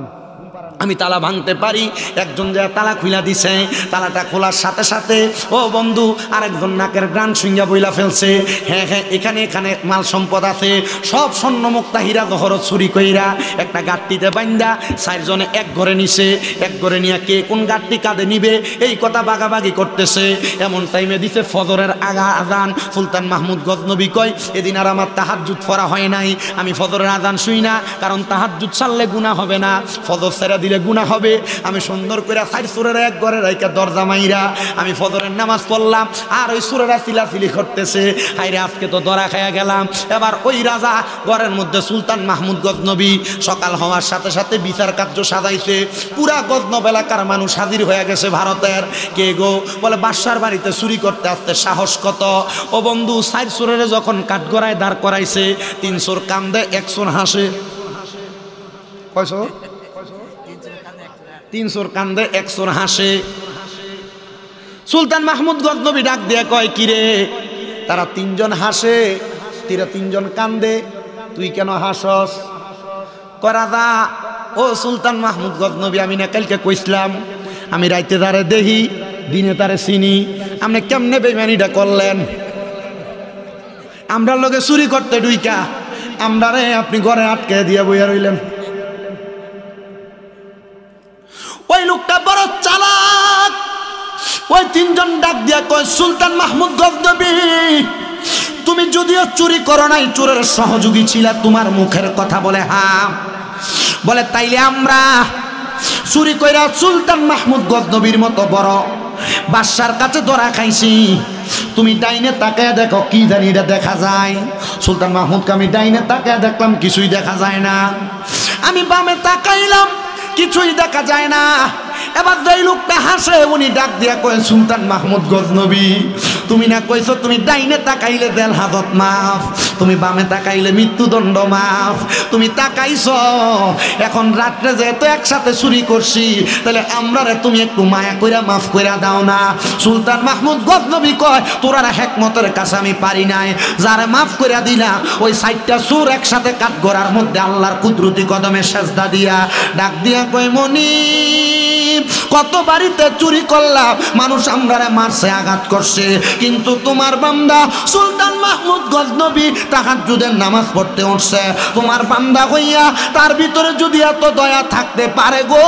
আমি তালা ভাঙতে পারি। একজন যা তালা খুলা দিছে, তালাটা খোলার সাথে সাথে ও বন্ধু আরেকজন নাকের গ্রান শুঙ্গা বইলা ফেলছে। হ্যাঁ হ্যাঁ, এখানে এখানে মাল সম্পদ আছে, সব স্বর্ণ মুক্তা হীরা জহরত চুরি কইরা একটা গাট্টিতে বাইন্দা 4 জনে এক ঘরে নিছে। এক ঘরে নিয়ে কে কোন গাট্টি কাঁধে নিবে এই কথা বাগাবাগি করতেছে। এমন টাইমে দিছে ফজরের আগা আজান। সুলতান মাহমুদ গজনবী কয় এদিন আর আমার তাহাজ্জুদ পড়া হয় নাই, আমি ফজরের আজান শুই না, কারণ তাহাজ্জুদ ছাড়লে গুনাহ হবে না, ফজর ছেড়ে দিলে গুনাহ হবে। আমি সুন্দর করে 4 সুরের এক ঘরে রাইকা দরজা মাইরা আমি ফজরের নামাজ পড়লাম, আর ওই সুরেরা চিলাচিলি করতেছে। হাইরে আজকে তো ধরা খাইয়া গেলাম। এবার ওই রাজা ঘরের মধ্যে সুলতান মাহমুদ গজনবী সকাল হওয়ার সাথে সাথে বিচার কার্য সাজাইছে। পুরা গজনব এলাকার মানুষ হাজির হয়ে গেছে ভারতের। কে গো? বলে বাদশার বাড়িতে চুরি করতে আসতে সাহস কত? ও বন্ধু 4 সুরের যখন কাঠগড়ায় দাঁড় করাইছে, 3 সুর কান্দে 1 সুর হাসে। কয় সুর? 3 সুর কান্দে 1 সুর হাসে। সুলতান মাহমুদ গজনবী ডাক দিয়ে কয় কিরে তারা 3 জন হাসে, তিরা 3 জন কান্দে, তুই কেন হাসস? কয় রাজা ও সুলতান মাহমুদ গজনবী আমি না কালকে কইছিলাম আমি রাইতে তারে দেখি দিনে তারে চিনি, আপনি কেমনে বেইমানিটা করলেন? আমরা লোকে চুরি করতে ঢুইকা আমরা রে আপনি ঘরে আটকে দিয়ে বইয়া রইলেন। ওই লোকটা বড় চালাক। ওই 3 জন ডাক দিয়া কয় সুলতান মাহমুদ গজনবী তুমি যদিও চুরি করো নাই, চোরের সহযোগী ছিলা, তোমার মুখের কথা বলে হ্যাঁ। বলে তাইলে আমরা চুরি কইরা সুলতান মাহমুদ গজনবীর মতো বড় বাদশার কাছে ধরা খাইছি। তুমি ডাইনে তাকায় দেখো কি জানি এটা দেখা যায়। সুলতান মাহমুদকে আমি ডাইনে তাকায় দেখলাম কিছুই দেখা যায় না। আমি বামে তাকাইলাম কিছুই দেখা যায় না। এবার যেই লোকটা হাসে উনি ডাক দিয়া কয়, সুলতান মাহমুদ গজনবী, তুমি না কইছো তুমি ডাইনে তাকাইলে জেল হাজত মাফ, তুমি বামে তাকাইলে মৃত্যুদণ্ড মাফ, তুমি তাকাইছো এখন রাত্রে যেহেতু একসাথে চুরি করছি তাহলে আমরা তুমি একটু মায়া কইরা মাফ কইরা দাও না। সুলতান মাহমুদ গজনবী কয়, তোরা হেকমতের কাছে আমি পারি নাই, যারে মাফ কইরা দিলা ওই 60টা চোর একসাথে কাঠগড়ার মধ্যে আল্লাহর কুদরতি কদমে সেজদা দিয়া ডাক দিয়া কয়, মনি কত বাড়িতে চুরি করলাম, মানুষ আমরারে মারছে, আঘাত করছে, কিন্তু তোমার বান্দা সুলতান মাহমুদ গজনবী তাহাজ্জুদের নামাজ পড়তে উঠছে, তোমার বান্দা হইয়া তার ভিতরে যদি এত দয়া থাকতে পারে গো,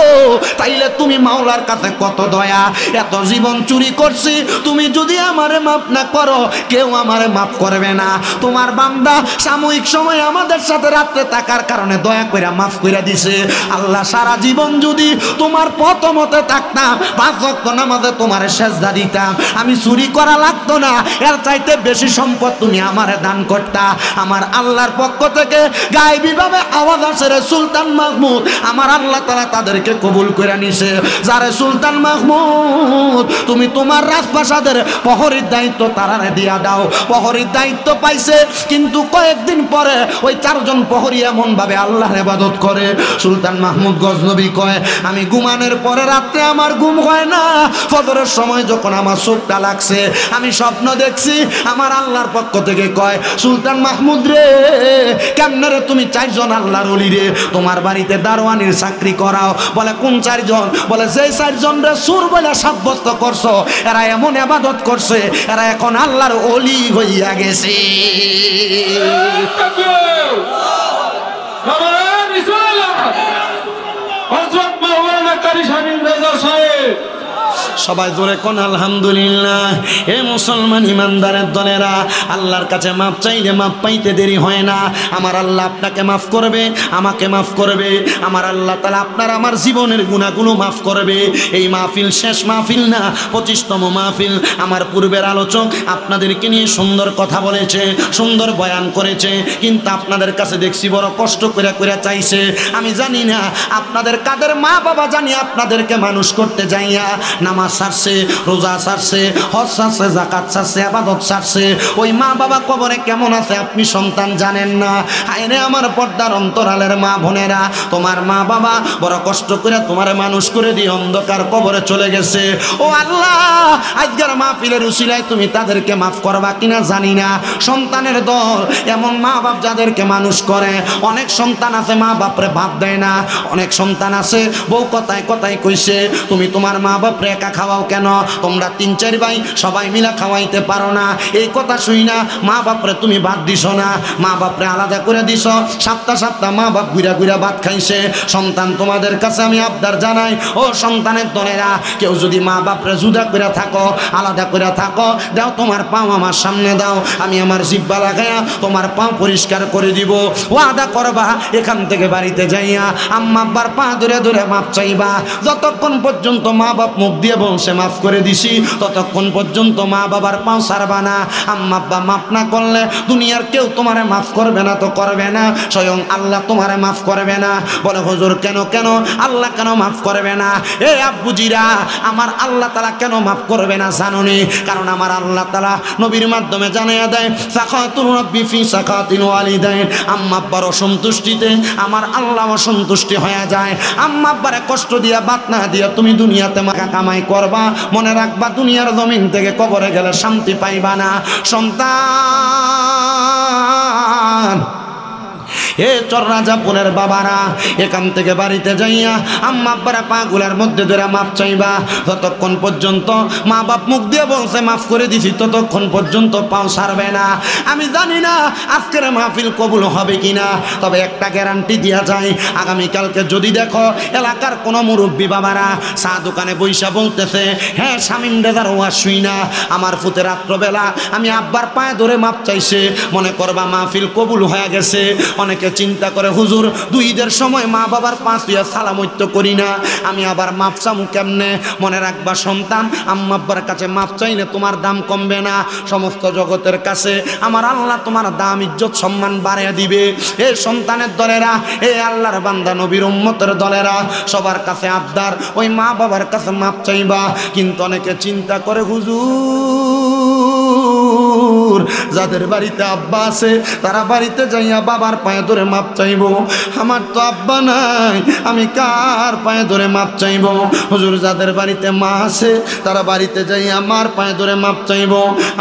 তাইলে তুমি মাওলার কাছে কত দয়া। এত জীবন চুরি করছি, তুমি যদি আমারে মাফ না করো কেউ আমারে মাফ করবে না। তোমার বান্দা সাময়িক সময় আমাদের সাথে রাত্রে থাকার কারণে দয়া কইরা মাফ কইরা দিছে। আল্লাহ সারা জীবন যদি তোমার পথ মতে থাকতাম, 5 ওয়াক্ত নামাজে তোমারে সেজদা দিতাম, আমি চুরি করা লাগতো না, এর চাইতে বেশি সম্পদ তুমি আমারে দান করতা। আমার আল্লাহর পক্ষ থেকে গায়েবী ভাবে আওয়াজ আসে, রে সুলতান মাহমুদ, আমার আল্লাহ তাআলা তাদেরকে কবুল করে নিছে। যারে সুলতান মাহমুদ তুমি তোমার রাজপ্রাসাদের প্রহরীর দায়িত্ব তারারে দিয়া দাও। প্রহরীর দায়িত্ব পাইছে, কিন্তু কয়েকদিন পরে ওই 4 জন প্রহরী এমন ভাবে আল্লাহর ইবাদত করে, সুলতান মাহমুদ গজনবী কয়, আমি ঘুমানোর পরে রাত্রে আমার ঘুম হয় না, ফজরের সময় যখন আমার চোখটা লাগছে আমি স্বপ্ন দেখছি, আমার আল্লাহর পক্ষ থেকে কয়, সুলতান মাহমুদ রে, কেমনে রে তুমি 4 জন আল্লাহর ওলি রে তোমার বাড়িতে দারোয়ানির চাকরি করাও? বলে কোন 4 জন? বলে যে 4 জন রে সুর বলে সাব্যস্ত করছো, এরা এমন ইবাদত করছে, এরা এখন আল্লাহর ওলি হইয়া গেছে। সবাই জোরে কোন আলহামদুলিল্লাহ। এ মুসলমান ইমানদারের দলেরা, আল্লাহর কাছে মাপ চাইলে মাপ পাইতে দেরি হয় না। আমার আল্লাহ আপনাকে মাফ করবে, আমাকে মাফ করবে, আমার আল্লাহ তাআলা আপনার আমার জীবনের গুনাহগুলো মাফ করবে। এই মাহফিল শেষ মাহফিল না, 25তম মাহফিল। আমার পূর্বের আলোচক আপনাদেরকে নিয়ে সুন্দর কথা বলেছে, সুন্দর বয়ান করেছে, কিন্তু আপনাদের কাছে দেখছি বড় কষ্ট করে চাইছে। আমি জানি না আপনাদের কাদের মা বাবা জানি আপনাদেরকে মানুষ করতে যাইয়া নামাজ ছাড়ছে, রোজা ছাড়ছে, হজ ছাড়ছে, যাকাত ছাড়ছে, ইবাদত ছাড়ছে, ওই মা বাবা কবরে কেমন আছে আপনি সন্তান জানেন না। হায়রে আমার পর্দার অন্তরালের মা বোনেরা, তোমার মা বাবা বড় কষ্ট করে তোমার মানুষ করে দিয়ে অন্ধকার কবরে চলে গেছে। ও আল্লাহ, আজকের মাহফিলের উসিলায় তুমি তাদেরকে মাফ করবা কিনা জানি না। সন্তানের দল এমন মা বাপ যাদেরকে মানুষ করে, অনেক সন্তান আছে মা বাপরে ভাত দেয় না, অনেক সন্তান আছে বউ কথায় কথায় কইছে তুমি তোমার মা বাপরে একা খাওয়াও কেন, তোমরা 3-4 ভাই সবাই মিলা খাওয়াইতে পারো না। এই কথা শুই না মা বাপরে তুমি ভাত দিছ না, মা বাপরে আলাদা করে দিছ, সপ্তাহ মা বাপ ঘুরা ঘুরা ভাত খাইছে। সন্তান তোমাদের কাছে আমি আবদার জানাই, ও সন্তানের দলেরা, কেউ যদি মা বাপরে জুদা করে থাকো, আলাদা করে থাকো, দাও তোমার পাও আমার সামনে দাও, আমি আমার জিহ্বা লাগাইয়া তোমার পাও পরিষ্কার করে দিব। ওয়াদা করবা এখান থেকে বাড়িতে যাইয়া আম্মা আব্বার পা ধরে ধরে মাপ চাইবা। যতক্ষণ পর্যন্ত মা বাপ মুখ দিয়ে বলছে মাফ করে দিছি, ততক্ষণ পর্যন্ত মা বাবার পাও ছাড়বা না। আম্মা আব্বা মাফ না করলে দুনিয়ার কেউ তোমারে মাফ করবে না, তো করবে না, স্বয়ং আল্লাহ তোমারে মাফ করবে না। বলে হুজুর কেন আল্লাহ কেন মাফ করবে না? এ আব্বুজিরা, আমার আল্লাহ তাআলা কেন মাফ করবে না জানোনি? কারণ আমার আল্লাহ তাআলা নবীর মাধ্যমে জানিয়ে দেয়, সাখাতুর রাব্বি ফি সাখাতিল ওয়ালিদাইন, আম্মা আব্বার অসন্তুষ্টিতে আমার আল্লাহ অসন্তুষ্টি হয়ে যায়। আম্মা আব্বারে কষ্ট দিয়া বাত না দিয়া তুমি দুনিয়াতে মাকা কামাই করবা, মনে রাখবা দুনিয়ার জমিন থেকে কবরে গেলে শান্তি পাইবা না। সন্তান এ চররাজাপুরের বাবারা, এখান থেকে বাড়িতে যাইয়া আম্মা আব্বারা পাগুলার মধ্যে ধরে মাপ চাইবা। ততক্ষণ পর্যন্ত মা বাপ মুখ দিয়ে বলছে মাফ করে দিছি, ততক্ষণ পর্যন্ত পাও ছাড়বে না। আমি জানি না আজকের মাহফিল কবুল হবে কিনা, তবে একটা গ্যারান্টি দেওয়া যায়, আগামীকালকে যদি দেখো এলাকার কোনো মুরব্বী বাবারা চা দোকানে বৈশা বলতেছে, হ্যাঁ শামীম রেজার ওয়াজ শুই না, আমার ফুতে রাত্রবেলা আমি আব্বার পায়ে ধরে মাপ চাইছে, মনে করবা মাহফিল কবুল হয়ে গেছে। অনেকে অনেকে চিন্তা করে হুজুর দুই ঈদের সময় মা বাবার পাঁচ হইয়া সালামত্য করি না, আমি আবার মাপ চামু কেমনে? মনে রাখবা সন্তান, আম্মা আব্বার কাছে মাপ চাইলে তোমার দাম কমবে না, সমস্ত জগতের কাছে আমার আল্লাহ তোমার দাম ইজ্জত সম্মান বাড়িয়ে দিবে। এ সন্তানের দলেরা, এ আল্লাহর বান্দা নবীর উম্মতের দলেরা, সবার কাছে আবদার ওই মা বাবার কাছে মাপ চাইবা। কিন্তু অনেকে চিন্তা করে হুজুর যাদের বাড়িতে আব্বা আছে তারা বাড়িতে যাইয়া বাবার পায়ে ধরে মাপ চাইব, আমার তো আব্বা নাই, আমি কার পায়ে ধরে মাপ চাইব? হুজুর যাদের বাড়িতে মা আছে তারা বাড়িতে যাইয়া মার পায়ে ধরে মাপ চাইব,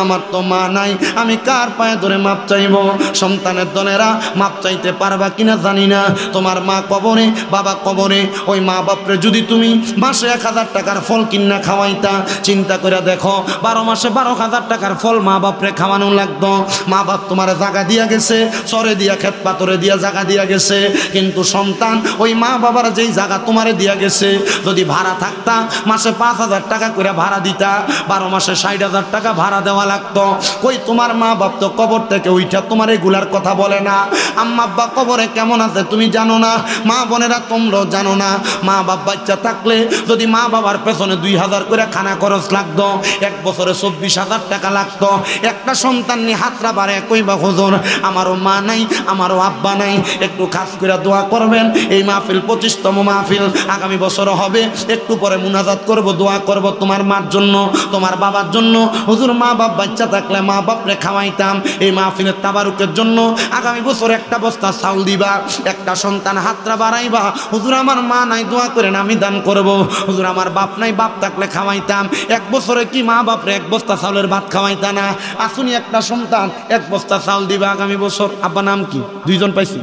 আমার তো মা নাই, আমি কার পায়ে ধরে মাপ চাইব? সন্তানের দলেরা মাপ চাইতে পারবা কিনা জানি না, তোমার মা কবরে বাবা কবরে, ওই মা বাপরে যদি তুমি মাসে 1000 টাকার ফল কিনা খাওয়াইতা, চিন্তা করে দেখো 12 মাসে 12,000 টাকার ফল মা বাপরে খাওয়ানো লাগতো। মা বাপ তোমার জায়গা দিয়া গেছে, চরে দিয়া ক্ষেত পাথরে দিয়া জায়গা দিয়া গেছে, কিন্তু সন্তান ওই মা বাবার যেই জায়গা তোমারে দিয়া গেছে, যদি ভাড়া থাকতা মাসে 5,000 টাকা করে ভাড়া দিতা, 12 মাসে 60,000 টাকা ভাড়া দেওয়া লাগতো। কই তোমার মা বাপ তো কবর থেকে উঠা তোমার এগুলার কথা বলে না। আম্মা আব্বা কবরে কেমন আছে তুমি জানো না, মা বোনেরা তোমরাও জানো না। মা বাপ বাচ্চা থাকলে যদি মা বাবার পেছনে 2000 করে খানা খরচ লাগতো, এক বছরে 24,000 টাকা লাগতো। একটা সন্তান নিয়ে হাতরা বাড়ে কইবা হুজুর আমারও মা নাই, আমারও আব্বা নাই, একটু খাস করে দোয়া করবেন। এই মাহফিল 25তম মাহফিল, আগামী বছর হবে, একটু পরে মুনাজাত করব, দোয়া করব তোমার মার জন্য, তোমার বাবার জন্য। হুজুর মা বাপ বাচ্চা থাকলে মা বাপরে খাওয়াইতাম, এই মাহফিলের তাবারুকের জন্য আগামী বছর একটা বস্তা চাউল দিবা। একটা সন্তান হাতরা বাড়াইবা, হুজুর আমার মা নাই, দোয়া করেন আমি দান করব। হুজুর আমার বাপ নাই, বাপ থাকলে খাওয়াইতাম। এক বছরে কি মা বাপরে এক বস্তা চাউলের ভাত খাওয়াইতা না? আসুনি একটা সন্তান এক বস্তা চাউল দিবা আগামী বছর। আব্বা নাম কি? 2জন পাইছি।